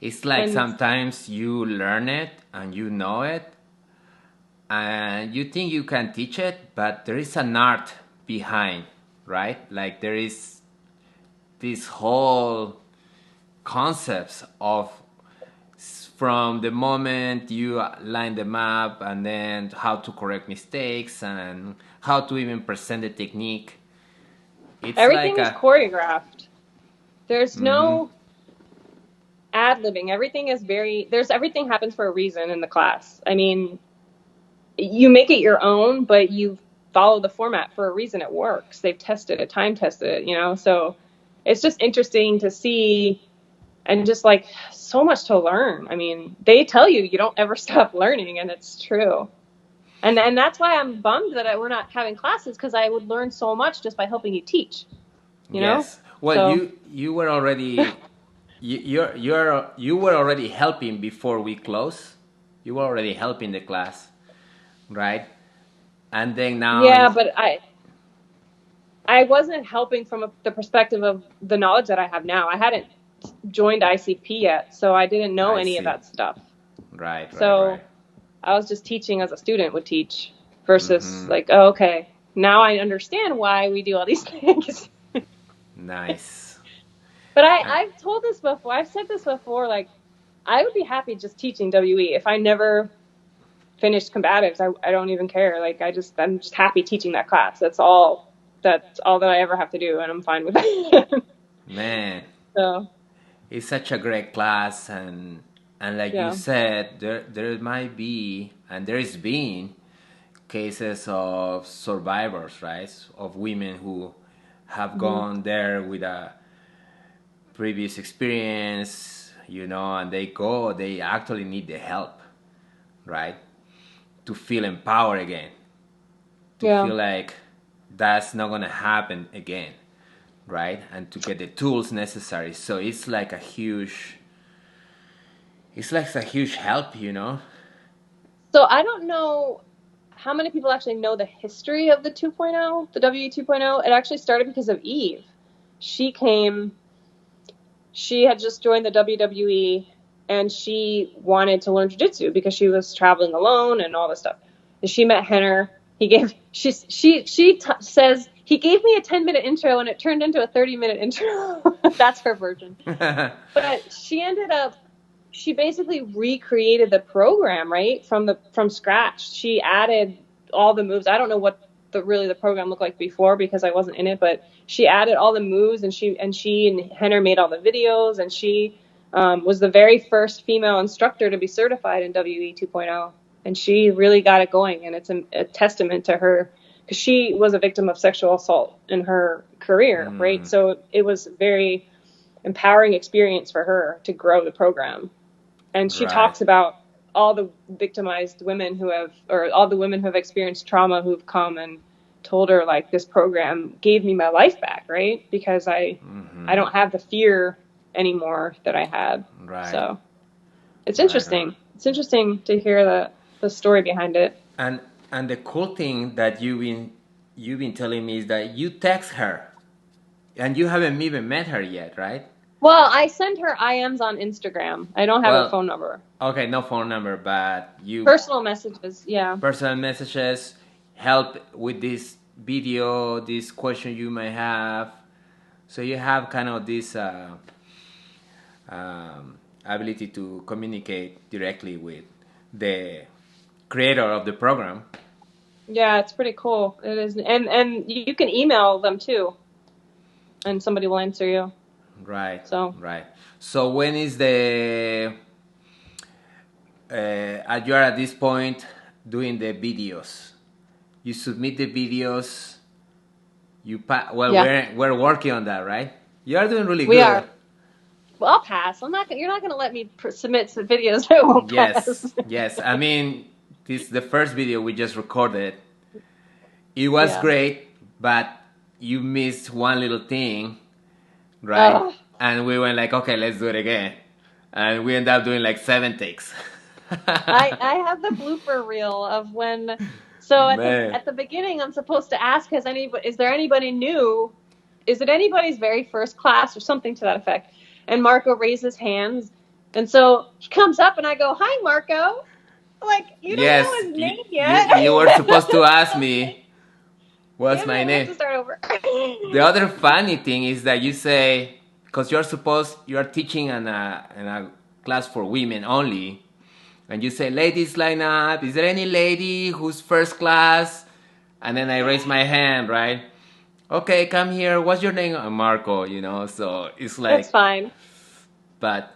It's like sometimes you learn it and you know it and you think you can teach it, but there is an art behind, right? Like there is this whole concepts of from the moment you line them up, and then how to correct mistakes and how to even present the technique. Everything is choreographed. There's no ad-libbing. Everything happens for a reason in the class. I mean, you make it your own, but you follow the format for a reason. It works. They've tested it, time tested it, so it's just interesting to see, and just like so much to learn. I mean, they tell you don't ever stop learning, and it's true. And that's why I'm bummed that we're not having classes, because I would learn so much just by helping you teach. Yes. Well, you were already you were already helping before we close. You were already helping the class, right? And then now. Yeah, but I wasn't helping from the perspective of the knowledge that I have now. I hadn't joined ICP yet, so I didn't know any of that stuff. Right. So I was just teaching as a student would teach, versus like, oh, okay, now I understand why we do all these things. Nice. But I've told this before. I've said this before. Like, I would be happy just teaching WE. If I never finished combatives, I don't even care. Like, I'm just happy teaching that class. That's all that I ever have to do, and I'm fine with it. Man. So it's such a great class, and like you said, there might be, and there's been cases of survivors, right? Of women who have gone there with a previous experience, and they actually need the help, right? To feel empowered again, to feel like that's not gonna happen again, right? And to get the tools necessary. So it's like a huge help, So I don't know how many people actually know the history of the 2.0, the WE 2.0. It actually started because of Eve. She had just joined the WWE, and she wanted to learn jiu-jitsu because she was traveling alone and all this stuff. And she met Henner. Says he gave me a 10-minute intro, and it turned into a 30-minute intro. That's her version. But she ended up she basically recreated the program, right? From scratch. She added all the moves. I don't know what the program looked like before because I wasn't in it, but she added all the moves, and she and Henner made all the videos, and she was the very first female instructor to be certified in WE 2.0, and she really got it going, and it's a testament to her, because she was a victim of sexual assault in her career, right? So it was a very empowering experience for her to grow the program. And she talks about all the victimized women all the women who have experienced trauma who've come and told her, like, this program gave me my life back, right? Because I don't have the fear anymore that I had. Right. So it's interesting. Right. It's interesting to hear the story behind it. And the cool thing that you've been telling me is that you text her, and you haven't even met her yet, right? Well, I send her IMs on Instagram. I don't have a phone number. Okay, no phone number, but you... Personal messages, yeah. Personal messages, help with this video, this question you may have. So you have kind of this ability to communicate directly with the creator of the program. Yeah, it's pretty cool. It is, and you can email them too, and somebody will answer you. Right. So when is the you're at this point doing the videos? You submit the videos. We're working on that, right? You are doing really good. We are. Well, I'll pass. You're not going to let me submit some videos that won't pass. Yes. I mean, this the first video we just recorded. It was great, but you missed one little thing. Right? And we went like, okay, let's do it again. And we ended up doing like 7 takes. I have the blooper reel of when... So at the beginning, I'm supposed to ask, is there anybody new? Is it anybody's very first class or something to that effect? And Marco raises hands. And so he comes up and I go, hi, Marco. Like, you don't know his name yet. You were supposed to ask me. What's my name? To start over. The other funny thing is that you say, because you're teaching in a class for women only, and you say, ladies, line up. Is there any lady who's first class? And then I raise my hand, right? Okay, come here. What's your name? Marco, so it's like... That's fine. But...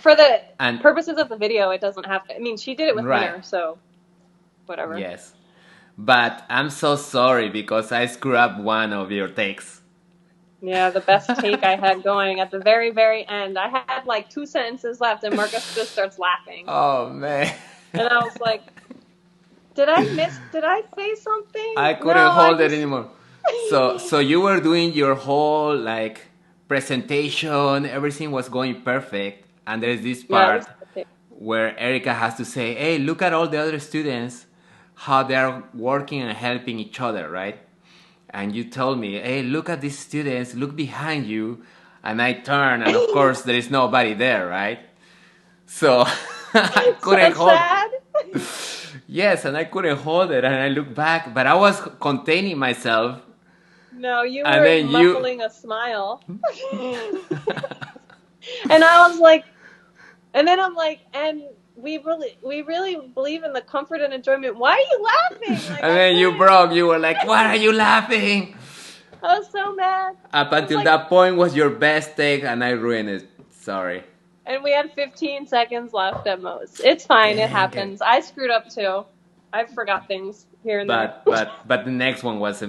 For the purposes of the video, it doesn't have to... I mean, she did it with Henner, so whatever. Yes. But I'm so sorry because I screwed up one of your takes. Yeah, the best take I had going at the very, very end. I had like 2 sentences left and Marcus just starts laughing. Oh, man. And I was like, did I say something? I couldn't hold it anymore. So you were doing your whole like presentation. Everything was going perfect. And there's this part where Erica has to say, hey, look at all the other students, how they're working and helping each other, right? And you told me, hey, look at these students, look behind you. And I turn, and of course, there is nobody there, right? So I couldn't hold it. Yes, and I couldn't hold it, and I looked back, but I was containing myself. No, you were muffling a smile. And I was like, and then I'm like, and we really believe in the comfort and enjoyment. Why are you laughing? Like, and then you broke. You were like, why are you laughing? I was so mad. Up until that point was your best take, and I ruined it. Sorry. And we had 15 seconds left at most. It's fine. It happens. I screwed up too. I forgot things here and there. But the next one was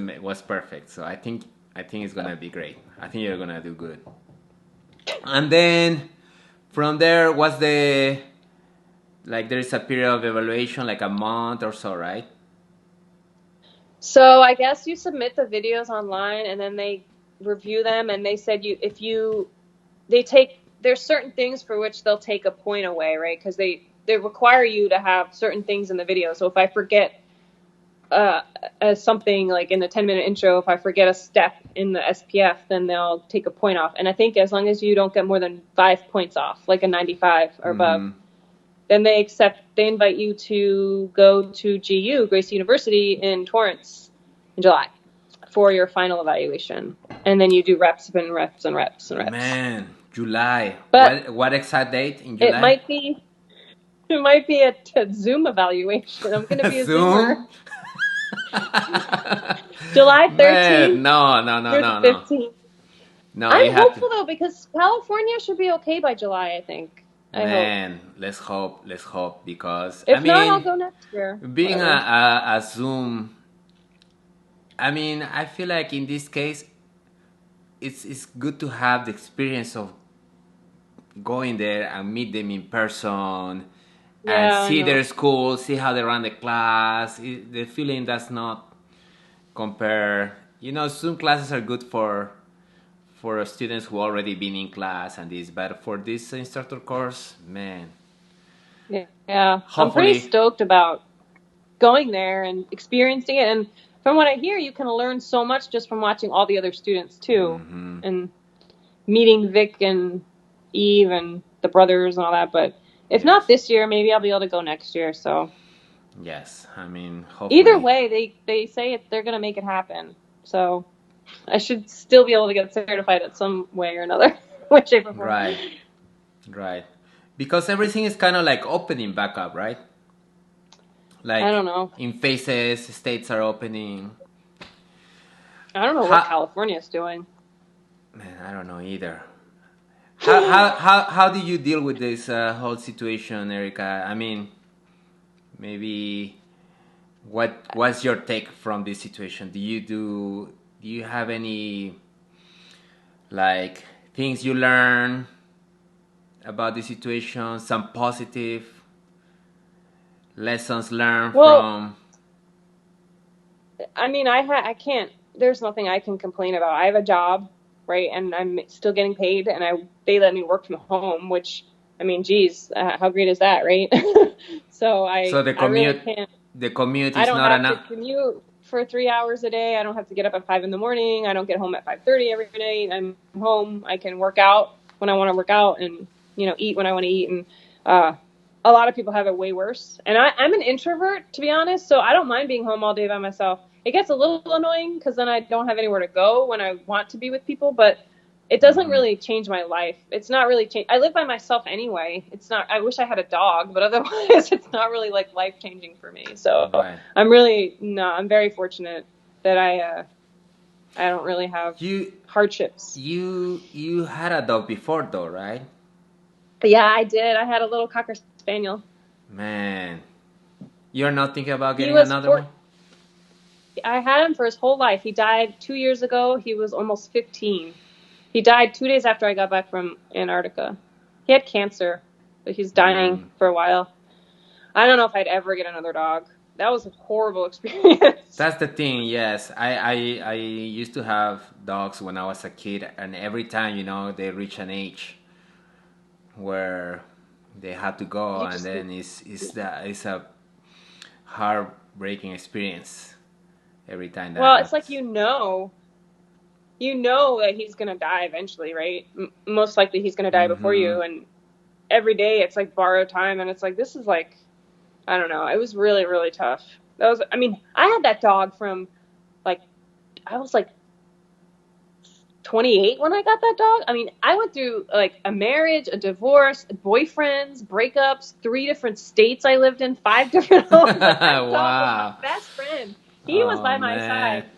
perfect. So I think it's gonna be great. I think you're gonna do good. And then from there was there is a period of evaluation, like a month or so, right? So I guess you submit the videos online and then they review them, and they said there's certain things for which they'll take a point away, right? Because they require you to have certain things in the video. So if I forget something like in the 10-minute intro, if I forget a step in the SPF, then they'll take a point off. And I think as long as you don't get more than 5 points off, like a 95 or above, then they invite you to go to GU, Gracie University in Torrance in July for your final evaluation. And then you do reps and reps and reps and reps. Man, July. But What exact date in it July? might be it might be a Zoom evaluation. I'm going to be a Zoomer. Zoom? July Man, 13th no, through the no, no. 15th. No, you I'm have to. hopeful though because California should be okay by July, I think. I hope. Man, let's hope, because I If not, I'll mean, go next year. being Whatever. a Zoom, I mean, I feel like in this case, it's good to have the experience of going there and meet them in person and Yeah, I see know. their school, see how they run the class. The feeling does not compare. You know, Zoom classes are good for students who already been in class and this, but for this instructor course, man, Yeah. I'm pretty hopefully, stoked about going there and experiencing it. And from what I hear, you can learn so much just from watching all the other students too, and meeting Vic and Eve and the brothers and all that. But if not yes, this year, maybe I'll be able to go next year. So yes. I mean, either hopefully, way, they say they're gonna make it happen. So I should still be able to get certified at some way or another, way, shape, or form. right, right, because everything is kind of like opening back up, right? I Like don't know. in phases, states are opening. I don't know what How, California's doing. man, I don't know either. How do you deal with this whole situation, Erica? I mean, maybe what's your take from this situation? Do you have any like things you learn about the situation? Some positive lessons learned Well, from? I mean, I can't. There's nothing I can complain about. I have a job, right, and I'm still getting paid, and they let me work from home, which I mean, geez, how great is that, right? So So I really can't. the commute I is don't not have to enough. commute for 3 hours a day. I don't have to get up at 5 in the morning. I don't get home at 5:30 every night. I'm home. I can work out when I want to work out, and eat when I want to eat. And a lot of people have it way worse. And I'm an introvert, to be honest, so I don't mind being home all day by myself. It gets a little annoying because then I don't have anywhere to go when I want to be with people, but it doesn't Hmm. really change my life. It's not really change. I live by myself anyway. It's not. I wish I had a dog, but otherwise, it's not really like life changing for me. So Right. I'm really no. I'm very fortunate that I don't really have You hardships. you had a dog before though, right? But yeah, I did. I had a little cocker spaniel. Man, you're not thinking about He getting was another four. one? I had him for his whole life. He died 2 years ago. He was almost 15. He died 2 days after I got back from Antarctica. He had cancer, but he's dying Mm. for a while. I don't know if I'd ever get another dog. That was a horrible experience. That's the thing. Yes, I used to have dogs when I was a kid, and every time they reach an age where they had to go, You and just, then it's a heartbreaking experience every time that well, it's like happens. you know that he's gonna die eventually, right? Most likely he's gonna die before Mm-hmm. you, and every day it's like borrowed time, and it's like this is like I don't know. It was really really tough. I mean, I had that dog from like I was like 28 when I got that dog. I mean, I went through like a marriage, a divorce, boyfriends, breakups, 3 different states I lived in, 5 different homes. Like that dog was my Wow. best friend. He was Oh by my man. side.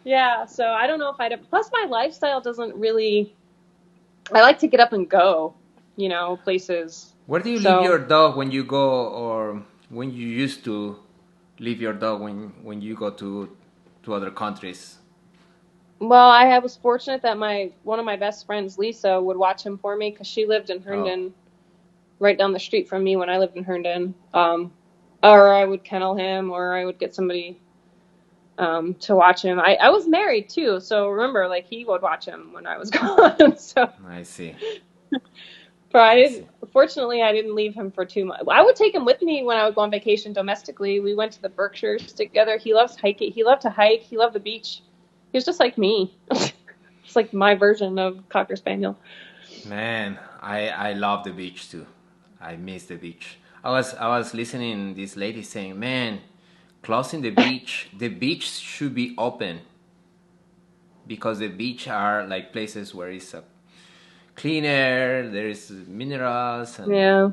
Yeah, so I don't know if I'd. Plus, my lifestyle doesn't really. I like to get up and go, places. Where do you leave your So, dog when you go, or when you used to leave your dog when you go to other countries? well, I was fortunate that my one of my best friends, Lisa, would watch him for me because she lived in Oh, Herndon, right down the street from me when I lived in Herndon. Or I would kennel him, or I would get somebody to watch him. I was married too, so remember, like he would watch him when I was gone. So, I see. but I see. fortunately, I didn't leave him for too much. I would take him with me when I would go on vacation domestically. We went to the Berkshires together. He loves hiking. He loved to hike. He loved the beach. He was just like me. It's like my version of Cocker Spaniel. Man, I love the beach too. I miss the beach. I was listening this lady saying, "Man, closing the beach should be open because the beach are like places where it's cleaner. There's minerals, and Yeah.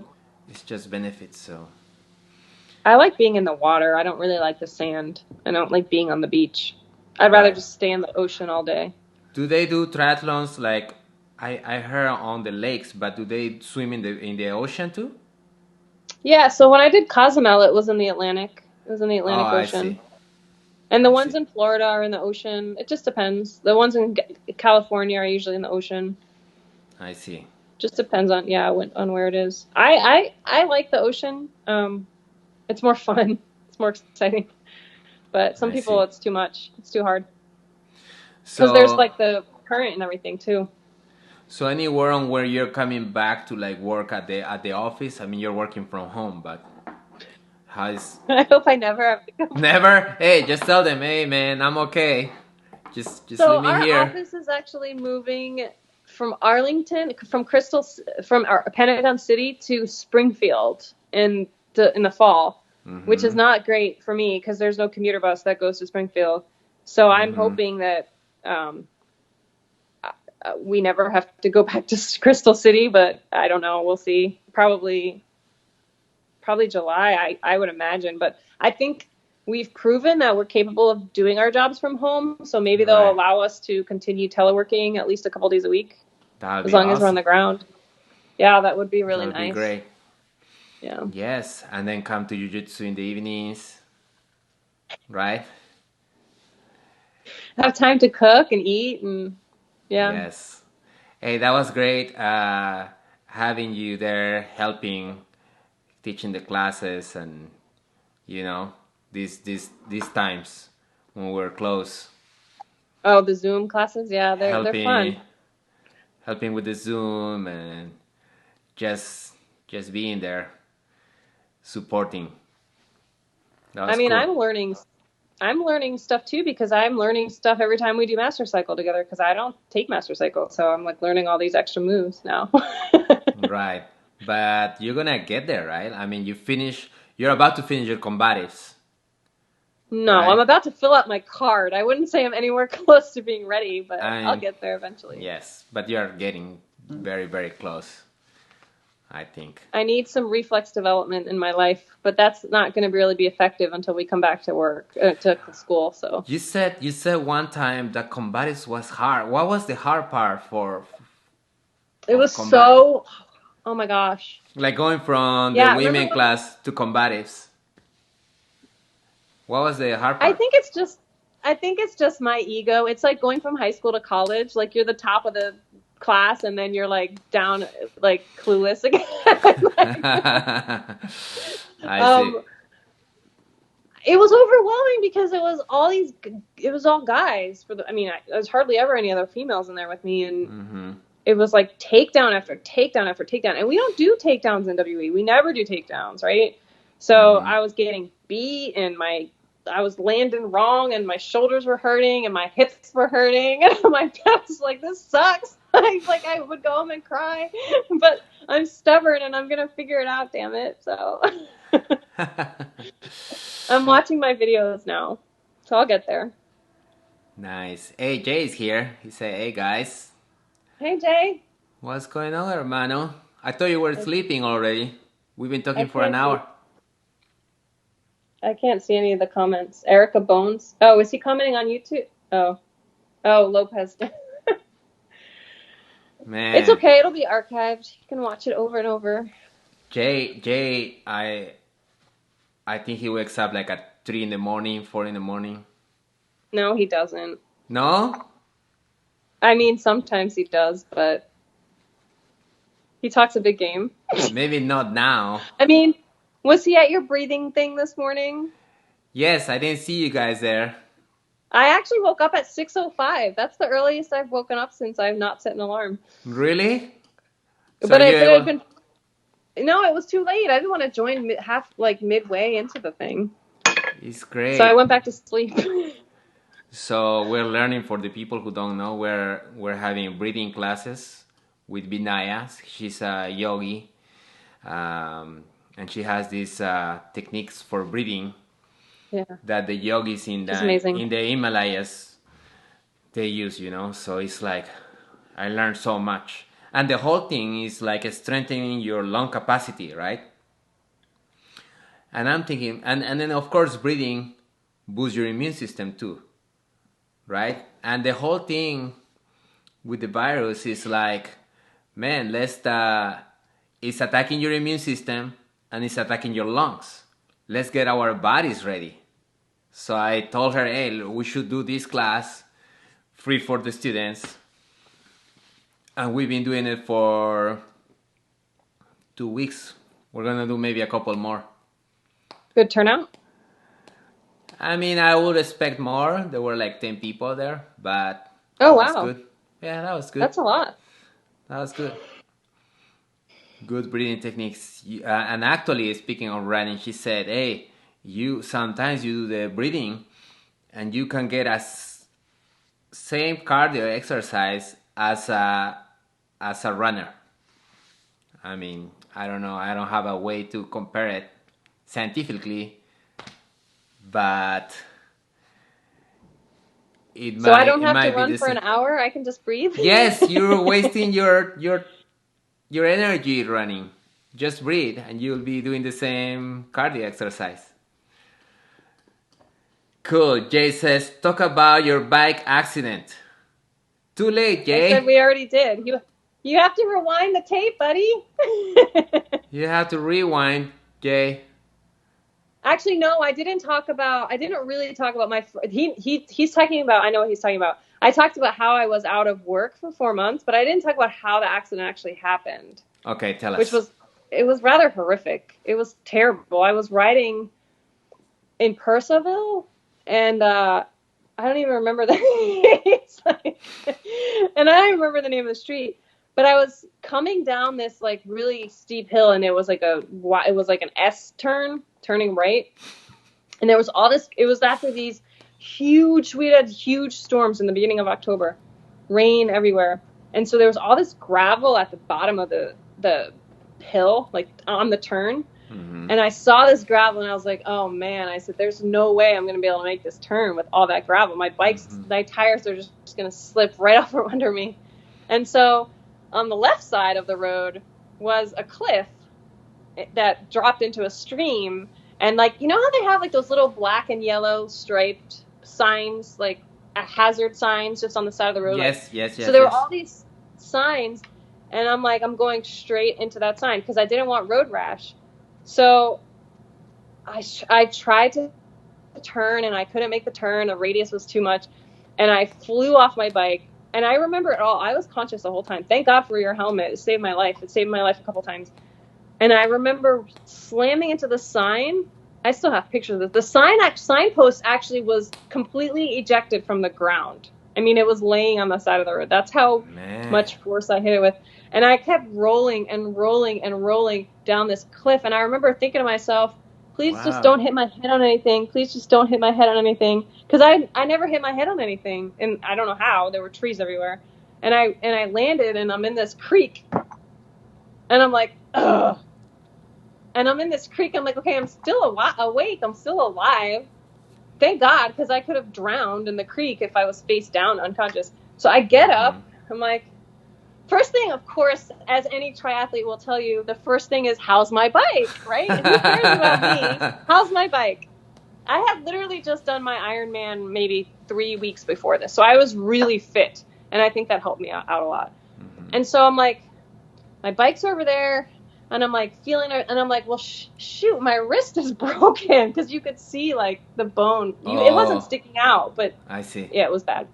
it's just benefits. So I like being in the water. I don't really like the sand. I don't like being on the beach. I'd rather right. just stay in the ocean all day. Do they do triathlons like I heard on the lakes, but do they swim in the ocean too? Yeah, so when I did Cozumel, it was in the Atlantic. It was in the Oh, Atlantic I Ocean. see. And the I ones see. in Florida are in the ocean. It just depends. The ones in California are usually in the ocean. I see. Just depends on on where it is. I like the ocean. It's more fun. It's more exciting. But some I people, see. it's too much. It's too hard because there's So like the current and everything too. so anywhere on where you're coming back to like work at the office? I mean, you're working from home, but how is I hope I never have to go. never? Hey, just tell them, hey man, I'm okay. Just leave So me our here. office is actually moving from Arlington, from Pentagon City to Springfield in the fall, which is Mm-hmm. not great for me because there's no commuter bus that goes to Springfield. So I'm Mm-hmm. hoping that um, we never have to go back to Crystal City, but I don't know. We'll see. Probably July, I would imagine. But I think we've proven that we're capable of doing our jobs from home. So maybe they'll Right. allow us to continue teleworking at least a couple days a week, That would as be long as we're on awesome. the ground. Yeah, that would be That really would be nice. great. Yeah. Yes, and then come to jiu-jitsu in the evenings, right? Have time to cook and eat and yeah. Yes. Hey, that was great having you there helping teaching the classes and you know these times when we're close Oh, the Zoom classes, yeah, they're helping fun. helping with the Zoom and just just being there supporting. That I was mean, cool. I'm learning stuff too because I'm learning stuff every time we do Master Cycle together because I don't take Master Cycle. So I'm like learning all these extra moves now. Right. But you're gonna get there, right? I mean, you're about to finish your combatives, No, I'm right? about to fill out my card. I wouldn't say I'm anywhere close to being ready, but I'll And get there eventually. yes, but you're getting very, very close, I think. I need some reflex development in my life, but that's not going to really be effective until we come back to work, to school. So You said one time that combatives was hard. What was the hard part for it of was combat? so, oh my gosh. Like going from the Yeah, remember women when class to combatives. What was the hard I part? think it's just, I think it's just my ego. It's like going from high school to college. Like you're the top of the class and then you're like down, like clueless again. Like, I see. um, it was overwhelming because it was all guys I mean, there's hardly ever any other females in there with me. And Mm-hmm. it was like takedown after takedown after takedown. And we don't do takedowns in WE. We never do takedowns, right? So Mm-hmm. I was getting beat and I was landing wrong and my shoulders were hurting and my hips were hurting. And my dad was like, this sucks. I would go home and cry, but I'm stubborn and I'm going to figure it out, damn it. So I'm watching my videos now. So I'll get there. Nice. Hey, Jay's here. He said, "Hey guys, Hey, Jay. what's going on, hermano? I thought you were sleeping already. We've been I talking for an can't see. hour." I can't see any of the comments. Erica Bones. Oh, is he commenting on YouTube? Oh, Lopez. It's Man, okay. It'll be archived. You can watch it over and over. Jay, I think he wakes up like at 3 in the morning, 4 in the morning. No, he doesn't. No? I mean, sometimes he does, but he talks a big game. Maybe not now. I mean, was he at your breathing thing this morning? Yes, I didn't see you guys there. I actually woke up at 6:05. That's the earliest I've woken up since I've not set an alarm. Really? So But you it had able? been no, it was too late. I didn't want to join midway into the thing. It's So I great. went back to sleep. So we're learning for the people who don't know. We're having breathing classes with Vinaya. She's a yogi, and she has these techniques for breathing Yeah, that the yogis she's amazing. in the Himalayas they use. So it's like I learned so much. And the whole thing is like strengthening your lung capacity, right? And I'm thinking, and then of course breathing boosts your immune system too, right? And the whole thing with the virus is like, man, it's attacking your immune system and it's attacking your lungs. Let's get our bodies ready. So I told her, hey, we should do this class free for the students. And we've been doing it for 2 weeks. We're going to do maybe a couple more. Good turnout? I mean, I would expect more. There were like 10 people there, but oh, that wow. was good. Yeah, that was good. That's a lot. That was good. Good breathing techniques. And actually, speaking of running, she said, hey, sometimes you do the breathing and you can get same cardio exercise as a runner. I mean, I don't know. I don't have a way to compare it scientifically, but So I don't have to run for an hour? I can just breathe? Yes, you're wasting your energy running. Just breathe and you'll be doing the same cardio exercise. Cool. Jay says, talk about your bike accident. Too late, Jay. I said we already did. You have to rewind the tape, buddy. You have to rewind, Jay. Actually, no, I didn't really talk about he's talking about, I know what he's talking about. I talked about how I was out of work for 4 months, but I didn't talk about how the accident actually happened. Okay, tell us. It was rather horrific. It was terrible. I was riding in Purcellville, and I don't even remember the name. And I don't remember the name of the street, but I was coming down this like really steep hill, and it was like an S turn, turning right. And there was all this, it was after these we had huge storms in the beginning of October, rain everywhere. And so there was all this gravel at the bottom of the hill, like on the turn. Mm-hmm. And I saw this gravel and I was like, oh man, I said, there's no way I'm going to be able to make this turn with all that gravel. My tires are just going to slip right off from under me. And so on the left side of the road was a cliff that dropped into a stream. And like, you know how they have like those little black and yellow striped signs, like hazard signs just on the side of the road? Yes. So there were all these signs, and I'm like, I'm going straight into that sign because I didn't want road rash. So I tried to turn and I couldn't make the turn. The radius was too much, and I flew off my bike. And I remember it all. I was conscious the whole time. Thank God for your helmet. It saved my life. It saved my life a couple times. And I remember slamming into the sign. I still have pictures of it. The signpost actually was completely ejected from the ground. I mean, it was laying on the side of the road. That's how much force I hit it with. And I kept rolling and rolling and rolling down this cliff. And I remember thinking to myself, please just don't hit my head on anything. Please just don't hit my head on anything. Because I never hit my head on anything. And I don't know how. There were trees everywhere. And I landed, and I'm in this creek. And I'm like, ugh. And I'm in this creek. I'm like, okay, I'm still awake. I'm still alive. Thank God, because I could have drowned in the creek if I was face down, unconscious. So I get up. I'm like, first thing, of course, as any triathlete will tell you, the first thing is, how's my bike, right? And who cares about me? How's my bike? I had literally just done my Ironman maybe 3 weeks before this. So I was really fit. And I think that helped me out a lot. Mm-hmm. And so I'm like, my bike's over there. And I'm like feeling it, and I'm like, well, shoot, my wrist is broken, because you could see like the bone. It wasn't sticking out, but I see. Yeah, it was bad.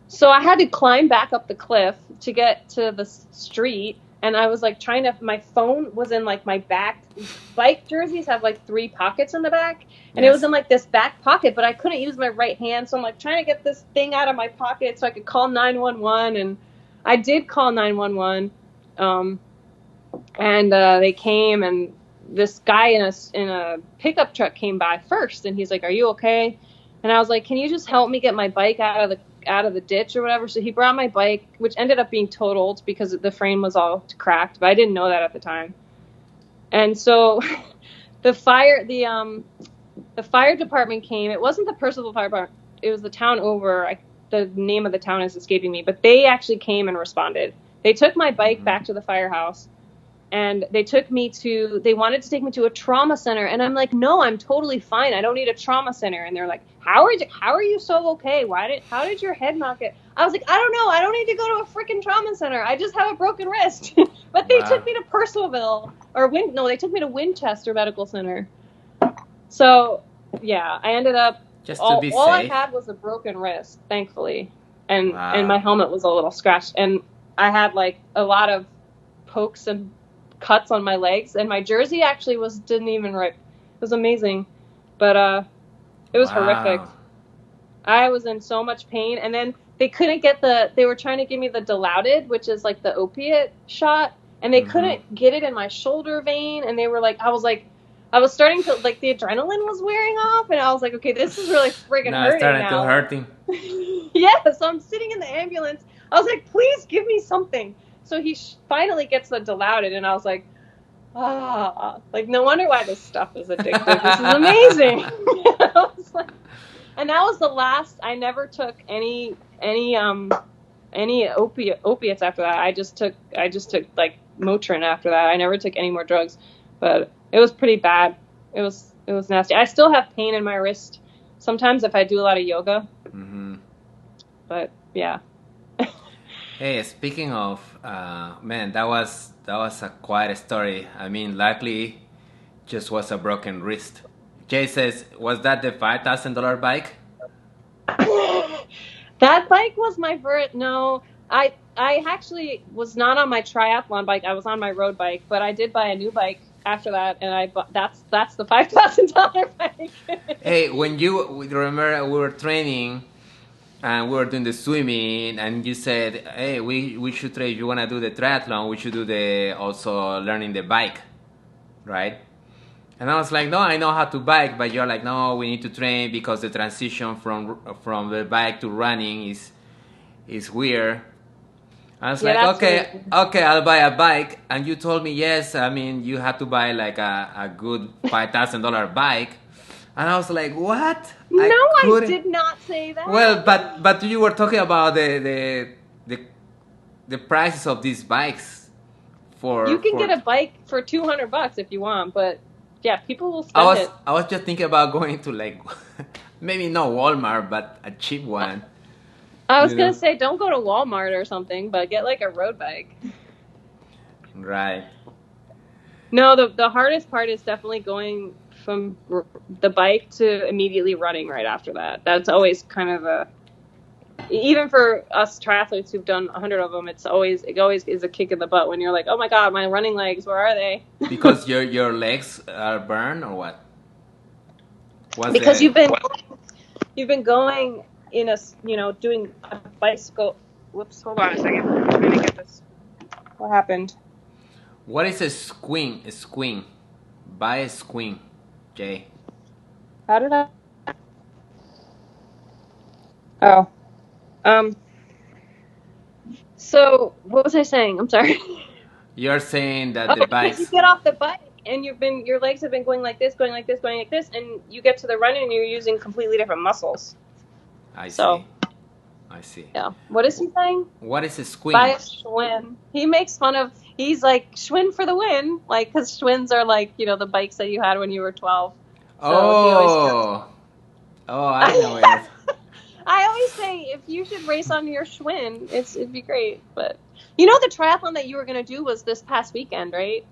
So I had to climb back up the cliff to get to the street, and I was like my phone was in like my back. Bike jerseys have like 3 pockets in the back, and It was in like this back pocket, but I couldn't use my right hand, so I'm like trying to get this thing out of my pocket so I could call 911, and I did call 911. And they came, and this guy in a pickup truck came by first, and he's like, "Are you okay?" And I was like, "Can you just help me get my bike out of the ditch or whatever?" So he brought my bike, which ended up being totaled because the frame was all cracked, but I didn't know that at the time. And so the fire department came. It wasn't the Purcellville Fire Department. It was the town over. The name of the town is escaping me, but they actually came and responded. They took my bike back to the firehouse, and they wanted to take me to a trauma center. And I'm like, no, I'm totally fine. I don't need a trauma center. And they're like, how are you so okay? How did your head not get? I was like, I don't know. I don't need to go to a freaking trauma center. I just have a broken wrist. But they took me to Purcellville they took me to Winchester Medical Center. So yeah, I ended up all I had was a broken wrist, thankfully. And my helmet was a little scratched, and I had like a lot of pokes and cuts on my legs, and my jersey actually didn't even rip. It was amazing, but it was horrific. I was in so much pain, and then they couldn't get they were trying to give me the Dilaudid, which is like the opiate shot, and they couldn't get it in my shoulder vein, and they were like, I was starting to, like, the adrenaline was wearing off, and I was like, okay, this is really friggin' hurting now. It's starting to hurting. Yeah, so I'm sitting in the ambulance. I was like, please give me something. So he finally gets the Dilaudid, and I was like, like, no wonder why this stuff is addictive. This is amazing. I was like, and that was the last. I never took any opiates after that. I just took like Motrin after that. I never took any more drugs, but it was pretty bad. It was nasty. I still have pain in my wrist sometimes if I do a lot of yoga. Mm-hmm. But yeah. Hey, speaking of, man, that was a quite story. I mean, luckily, just was a broken wrist. Jay says, was that the $5,000 bike? That bike was my first. No, I actually was not on my triathlon bike. I was on my road bike, but I did buy a new bike after that, and that's the $5,000 bike. Hey, when you remember, we were training and we were doing the swimming, and you said, hey, we should train. If you want to do the triathlon, we should do also learning the bike, right? And I was like, no, I know how to bike, but you're like, no, we need to train because the transition from the bike to running is weird. I was like, okay, I'll buy a bike. And you told me, yes, I mean, you had to buy like a good $5,000 bike. And I was like, what? No, I did not say that. Well, but you were talking about the prices of these bikes. You can get a bike for $200 if you want, but yeah, people will spend it. I was just thinking about going to like, maybe not Walmart, but a cheap one. I was going to say, don't go to Walmart or something, but get like a road bike. Right. No, the hardest part is definitely going from the bike to immediately running right after that. That's always kind of even for us triathletes who've done 100 of them, it always is a kick in the butt when you're like, oh my God, my running legs, where are they? Because your legs are burned or what? Because you've been going in doing a bicycle. Whoops, hold on a second. I'm trying to get this. What happened? What is a squing? A squing. Buy a squing, Jay. How did I? Oh. So what was I saying? I'm sorry. You're saying that the bikes. You get off the bike and your legs have been going like this, and you get to the running and you're using completely different muscles. I see. Yeah. What is he saying? What is a Schwinn? Buy a Schwinn. He makes fun of. He's like Schwinn for the win, like because Schwinns are like the bikes that you had when you were 12. So I know it. I always say if you should race on your Schwinn, it'd be great. But the triathlon that you were gonna do was this past weekend, right,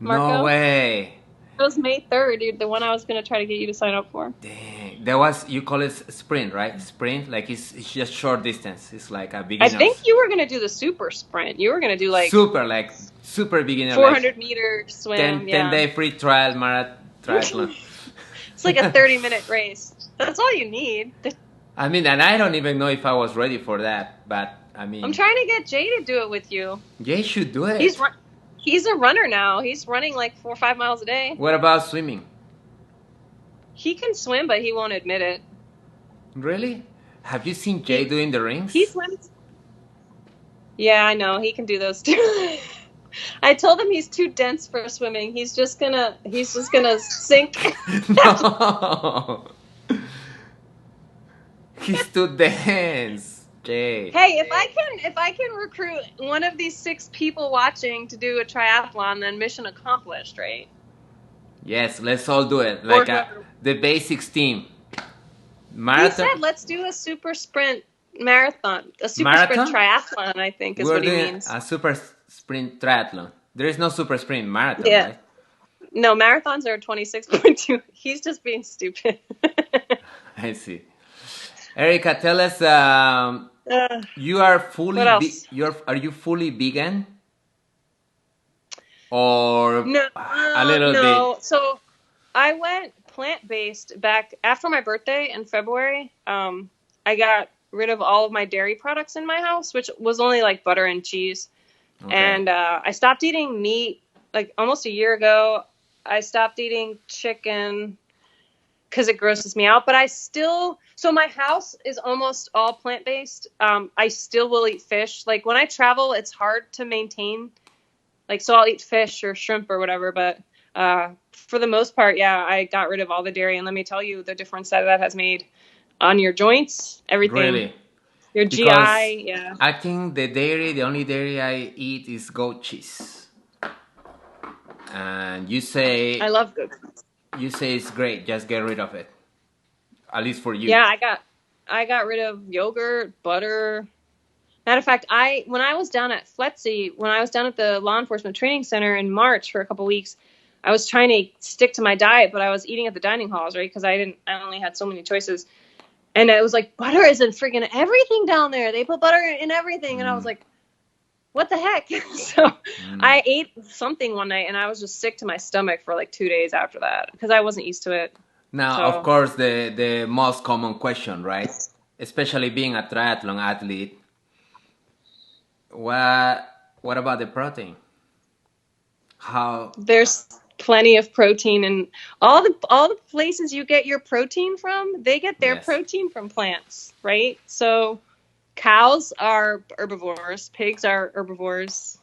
Marco? No way. It was May 3rd, the one I was gonna try to get you to sign up for. Dang, you call it sprint, right? Sprint, like it's just short distance. It's like a beginner. I think you were gonna do the super sprint. You were gonna do like super beginner, 400-meter swim. 10-day free trial triathlon. It's like a 30-minute race. That's all you need. I mean, and I don't even know if I was ready for that, but I mean, I'm trying to get Jay to do it with you. Jay should do it. He's a runner now. He's running like 4 or 5 miles a day. What about swimming? He can swim, but he won't admit it. Really? Have you seen Jay doing the rings? He swims. Yeah, I know. He can do those too. I told him he's too dense for swimming. He's just gonna sink. No. He's too dense. Okay. Hey, if I can recruit one of these 6 people watching to do a triathlon, then mission accomplished, right? Yes, let's all do it. Or Like whoever. the basics team. He said, Marathon? let's do a super sprint marathon, a super sprint Marathon? triathlon, I think is We're what he doing means. a super sprint triathlon. There is no super sprint marathon, Yeah. right? No, marathons are 26.2. He's just being stupid. I see. Erica, tell us, you are What else? are you fully vegan or No, a little bit? no. So I went plant-based back after my birthday in February. I got rid of all of my dairy products in my house, which was only like butter and cheese. Okay. And I stopped eating meat like almost a year ago. I stopped eating chicken because it grosses me out. But I still, so my house is almost all plant-based. I still will eat fish. Like when I travel, it's hard to maintain. Like, so I'll eat fish or shrimp or whatever. But for the most part, yeah, I got rid of all the dairy. And let me tell you the difference that has made on your joints, everything. Really? Your Because GI, yeah. I think the only dairy I eat is goat cheese. And I love goat cheese. you say it's great, just get rid of it. At least for you. Yeah, I got rid of yogurt, butter. Matter of fact, when I was down at FLETC, when I was down at the Law Enforcement Training Center in March for a couple weeks, I was trying to stick to my diet, but I was eating at the dining halls, right? Because I only had so many choices. And it was like, butter is in freaking everything down there. They put butter in everything. And I was like, what the heck? So I ate something one night and I was just sick to my stomach for like 2 days after that because I wasn't used to it. Now, So, of course, the most common question, right? Especially being a triathlon athlete, what about the protein? How? there's plenty of protein and all the places you get your protein from, they get their protein from plants, right? So cows are herbivores, pigs are herbivores,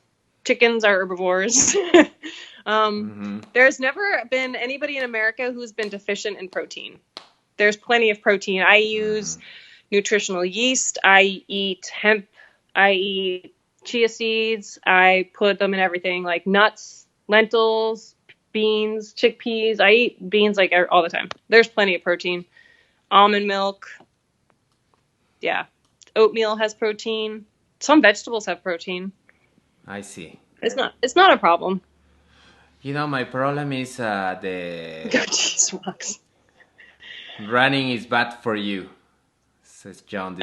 chickens are herbivores. There's never been anybody in America who's been deficient in protein. There's plenty of protein. I use nutritional yeast. I eat hemp. I eat chia seeds. I put them in everything like nuts, lentils, beans, chickpeas. I eat beans like all the time. There's plenty of protein. Almond milk. Yeah. Oatmeal has protein. Some vegetables have protein. I see. It's not a problem. You know, my problem is the Goat cheese rocks. running is bad for you, says John.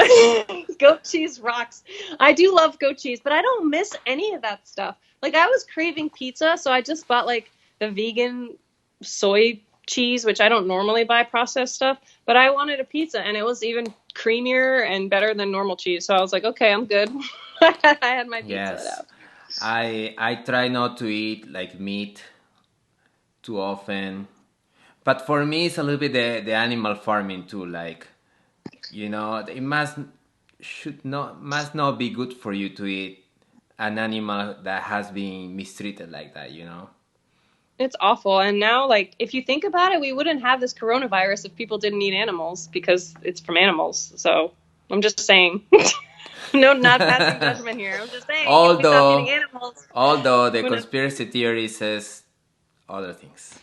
Goat cheese rocks. I do love goat cheese, but I don't miss any of that stuff. Like I was craving pizza, so I just bought like the vegan soy cheese, which I don't normally buy processed stuff, but I wanted a pizza and it was even creamier and better than normal cheese. So I was like, okay, I'm good. I had my pizza. Yes. I try not to eat like meat too often, but for me it's a little bit the animal farming too. Like, you know, it must not be good for you to eat an animal that has been mistreated like that. You know. It's awful. And now, like, if you think about it, we wouldn't have this coronavirus if people didn't eat animals because it's from animals. So I'm just saying. No, not passing judgment here. I'm just saying. If we stop eating animals, although the conspiracy theory says other things.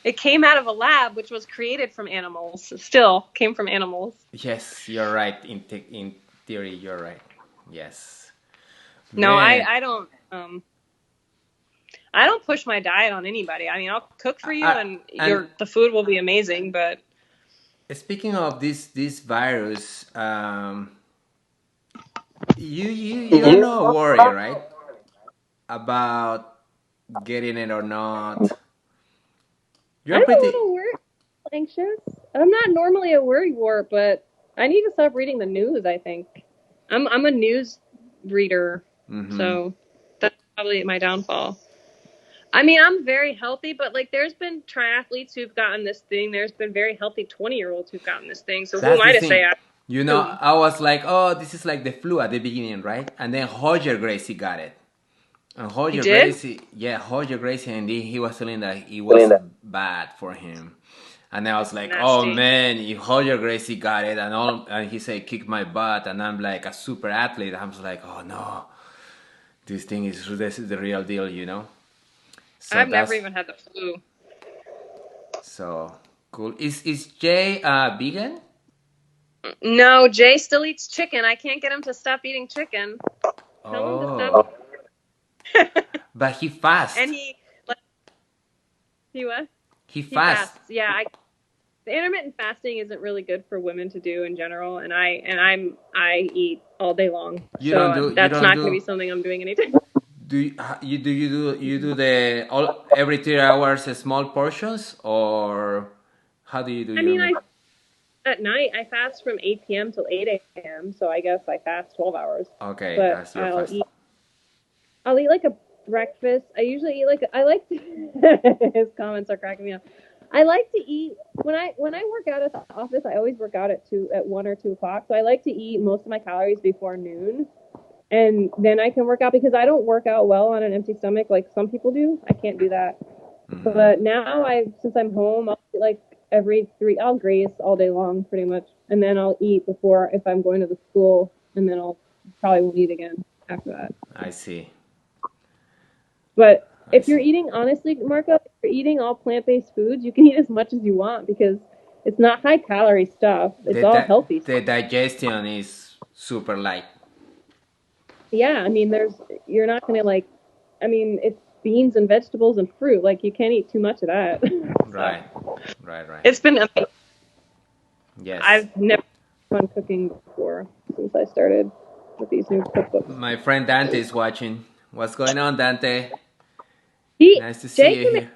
It came out of a lab which was created from animals. It still came from animals. Yes, you're right. In theory, you're right. Yes. No, I don't. I don't push my diet on anybody. I mean, I'll cook for you, and the food will be amazing. But speaking of this virus, you're not worried, right, about getting it or not? I'm a little worried, anxious. I'm not normally a worrywart, but I need to stop reading the news. I think I'm a news reader, so that's probably my downfall. I mean, I'm very healthy, but like there's been triathletes who've gotten this thing. There's been very healthy 20-year-olds who've gotten this thing. So who am I to say? You know, I was like, oh, this is like the flu at the beginning, right? And then Roger Gracie got it. And Roger Gracie, and he was telling that it was bad for him. And I was like, oh Nasty. man, if Roger Gracie got it, and he said kick my butt, and I'm like a super athlete. I'm just like, oh no, this is the real deal, you know. So I've never even had the flu. so cool. Is Jay vegan? No, Jay still eats chicken. I can't get him to stop eating chicken. Tell him to stop. But he fasts. And he what? He fasts. Yeah, the intermittent fasting isn't really good for women to do in general, and I eat all day long. That's not going to be something I'm doing anytime. Do you do the every 3 hours small portions, or how do you do your meal? At night I fast from 8 p.m. till 8 a.m. So I guess I fast 12 hours. Okay, but that's your fast. I'll eat like a breakfast. I usually eat his comments are cracking me up. I like to eat when I work out at the office. I always work out at 1 or 2 o'clock. So I like to eat most of my calories before noon, and then I can work out because I don't work out well on an empty stomach like some people do. I can't do that. Mm-hmm. But now since I'm home, I'll eat like I'll graze all day long pretty much, and then I'll eat before if I'm going to the school, and then I'll probably won't eat again after that. I see. But if you're eating, honestly, Marco, if you're eating all plant-based foods, you can eat as much as you want because it's not high-calorie stuff. It's all healthy stuff. The digestion is super light. Yeah, I mean, you're not going to it's beans and vegetables and fruit. Like, you can't eat too much of that. Right. It's been amazing. Yes. I've never done cooking before since I started with these new cookbooks. My friend Dante is watching. What's going on, Dante? Nice to see Jay you here.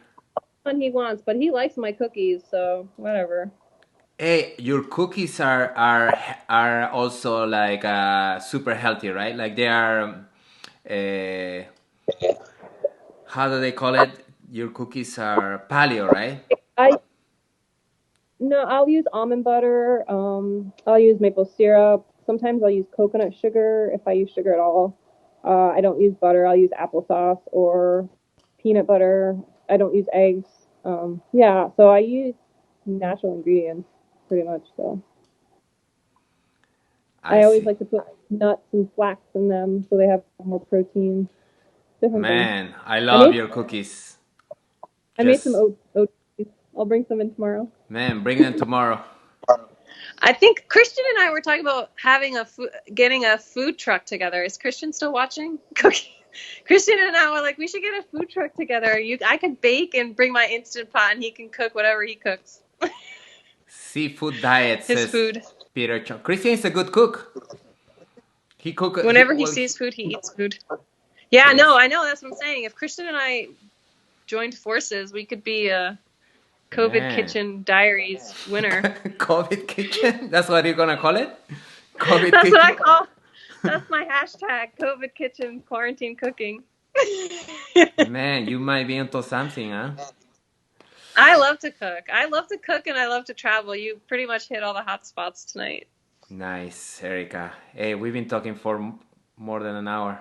When he wants, but he likes my cookies, so whatever. Hey, your cookies are also like super healthy, right? Like they are. How do they call it? Your cookies are paleo, right? No, I'll use almond butter. I'll use maple syrup. Sometimes I'll use coconut sugar if I use sugar at all. I don't use butter. I'll use applesauce or peanut butter. I don't use eggs. So I use natural ingredients pretty much. So I always like to put nuts and flax in them so they have more protein. Man, I love your cookies. I made some oat cookies. I'll bring some in tomorrow. Man, bring them tomorrow. I think Christian and I were talking about getting a food truck together. Is Christian still watching? Christian and I were like, we should get a food truck together. I could bake and bring my Instant Pot, and he can cook whatever he cooks. Seafood diet says food. Peter Chong. Christian is a good cook. He cooks. Whenever he sees food, he eats food. Yeah, no, I know. That's what I'm saying. If Christian and I joined forces, we could be a COVID Kitchen Diaries winner. COVID Kitchen? That's what you're going to call it? COVID That's Kitchen? What I call That's my hashtag, COVID Kitchen Quarantine Cooking. Man, you might be into something, huh? I love to cook. I love to cook and I love to travel. You pretty much hit all the hot spots tonight. Nice, Erica. Hey, we've been talking for more than an hour.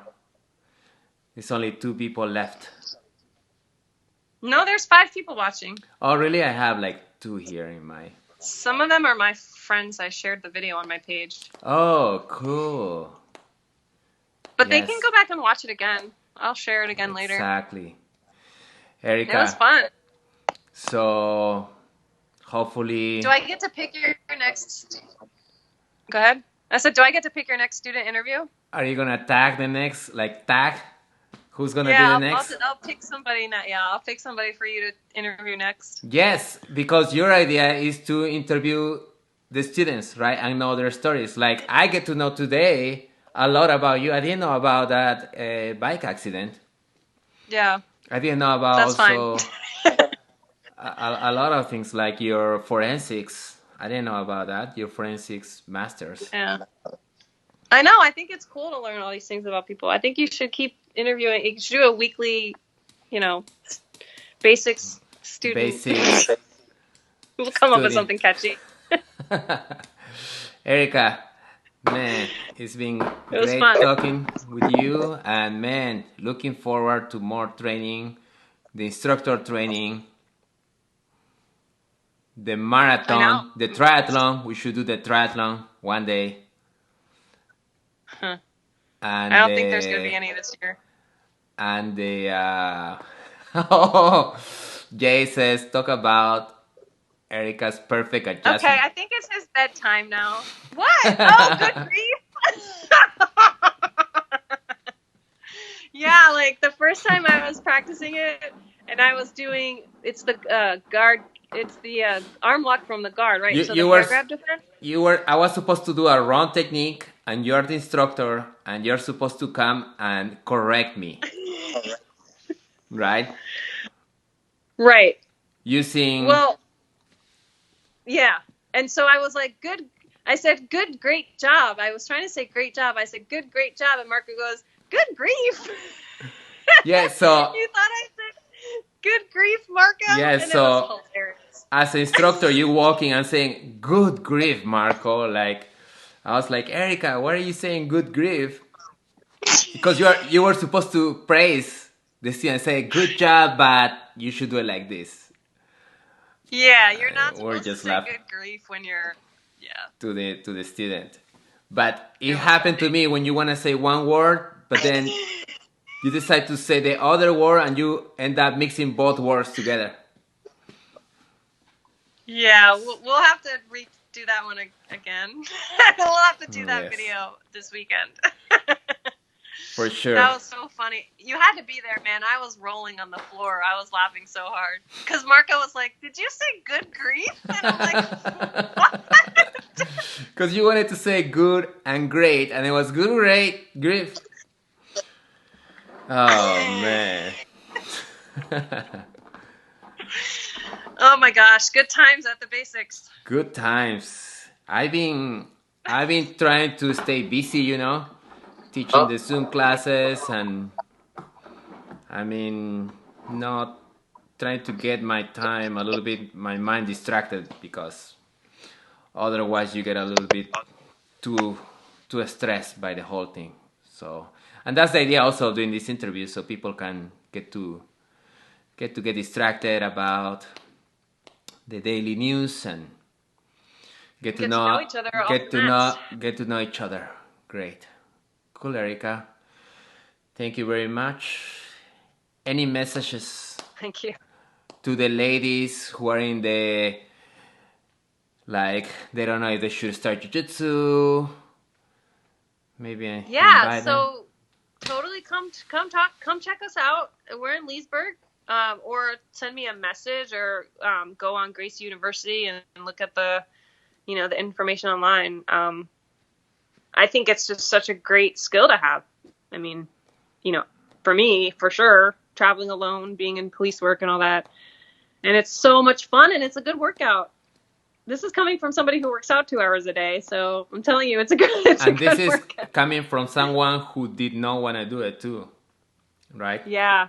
There's only 2 people left. No, there's 5 people watching. Oh, really? I have like 2 here in my... Some of them are my friends. I shared the video on my page. Oh, cool. But they can go back and watch it again. I'll share it again later. Exactly. Erica. It was fun. So, hopefully... Do I get to pick your next... Go ahead. I said, do I get to pick your next student interview? Are you going to tag the next? Like, tag? Who's going to be the next? I'll pick somebody now. Yeah, I'll pick somebody for you to interview next. Yes, because your idea is to interview the students, right? And know their stories. Like, I get to know today a lot about you. I didn't know about that bike accident. Yeah. I didn't know about That's also a lot of things like your forensics. I didn't know about that. Your forensics masters. Yeah. I know. I think it's cool to learn all these things about people. I think you should keep interviewing. You should do a weekly, basics student. Basics. We'll come up with something catchy. Erica, man, it's been great talking with you. And man, looking forward to more training, the instructor training. the marathon, the triathlon. We should do the triathlon one day. Huh. And I don't think there's going to be any this year. And Jay says, talk about Erica's perfect adjustment. Okay, I think it's his bedtime now. What? Oh, good grief. Yeah, like the first time I was practicing it, and I was doing, it's the guard, it's the arm lock from the guard, right? So the hair grab defense. I was supposed to do a wrong technique, and you're the instructor, and you're supposed to come and correct me. Right? Right. Using... Well, yeah. And so I was like, good. I said, good, great job. I was trying to say great job. I said, good, great job. And Marco goes, good grief. Yeah, so... You thought I said, good grief, Marco? Yeah, and so... it was hilarious. As an instructor, you walking and saying, good grief, Marco. Like, I was like, Erica, why are you saying good grief? Because you were supposed to praise the student, say, good job, but you should do it like this. Yeah, you're not supposed to say good grief when you're, to the student. But it happened to me when you want to say one word, but then you decide to say the other word and you end up mixing both words together. Yeah, we'll have to redo that one again. We'll have to do that video this weekend. For sure. That was so funny. You had to be there, man. I was rolling on the floor. I was laughing so hard. Because Marco was like, did you say good grief? And I'm like, what? Because you wanted to say good and great, and it was good, great, grief. Oh, man. Oh, my gosh. Good times at the Basix. Good times. I've been trying to stay busy, you know, teaching the Zoom classes, and I mean, not trying to get my time a little bit, my mind distracted, because otherwise you get a little bit too stressed by the whole thing. So, and that's the idea also of doing this interview, so people can get to get distracted about the daily news and get to know each other. Get to know each other. Great. Cool, Erica. Thank you very much. Any messages? Thank you. To the ladies who are in the, like, they don't know if they should start jiu-jitsu. Maybe. Yeah, so totally come check us out. We're in Leesburg. Or send me a message, or go on Grace University and look at the information online. I think it's just such a great skill to have. I mean, for me, for sure, traveling alone, being in police work and all that. And it's so much fun, and it's a good workout. This is coming from somebody who works out 2 hours a day, so I'm telling you, it's a good workout. And this is coming from someone who did not want to do it too, right? Yeah.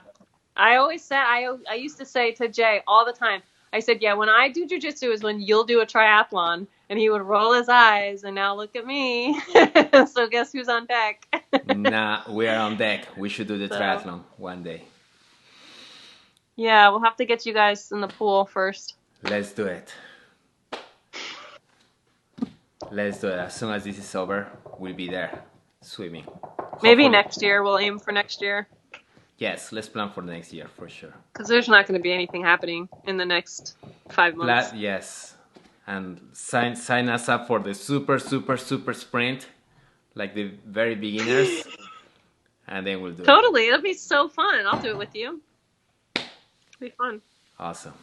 I always said, I used to say to Jay all the time, I said, yeah, when I do jiu-jitsu is when you'll do a triathlon. And he would roll his eyes, and now look at me. So guess who's on deck? Nah, we are on deck. We should do the triathlon one day. Yeah, we'll have to get you guys in the pool first. Let's do it. Let's do it. As soon as this is over, we'll be there swimming. Maybe next year. We'll aim for next year. Yes, let's plan for next year for sure. Because there's not going to be anything happening in the next 5 months. Yes. And sign us up for the super sprint, like the very beginners, and then we'll do it. Totally. It'll be so fun. I'll do it with you. It'll be fun. Awesome.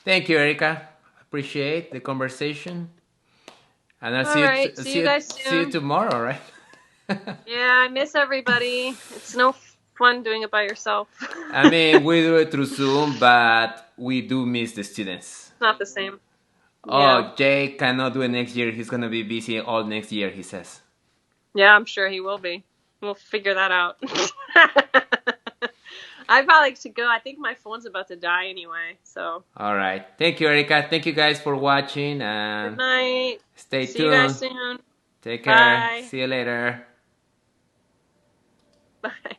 Thank you, Erica. Appreciate the conversation. And I'll see you guys soon. See you tomorrow, right? Yeah, I miss everybody. It's no fun doing it by yourself. I mean, we do it through Zoom, but we do miss the students. It's not the same. Oh, yeah. Jay cannot do it next year. He's going to be busy all next year, he says. Yeah, I'm sure he will be. We'll figure that out. I probably should go. I think my phone's about to die anyway, so. All right. Thank you, Erica. Thank you guys for watching. And good night. Stay tuned. See you guys soon. Take care. Bye. See you later. Bye.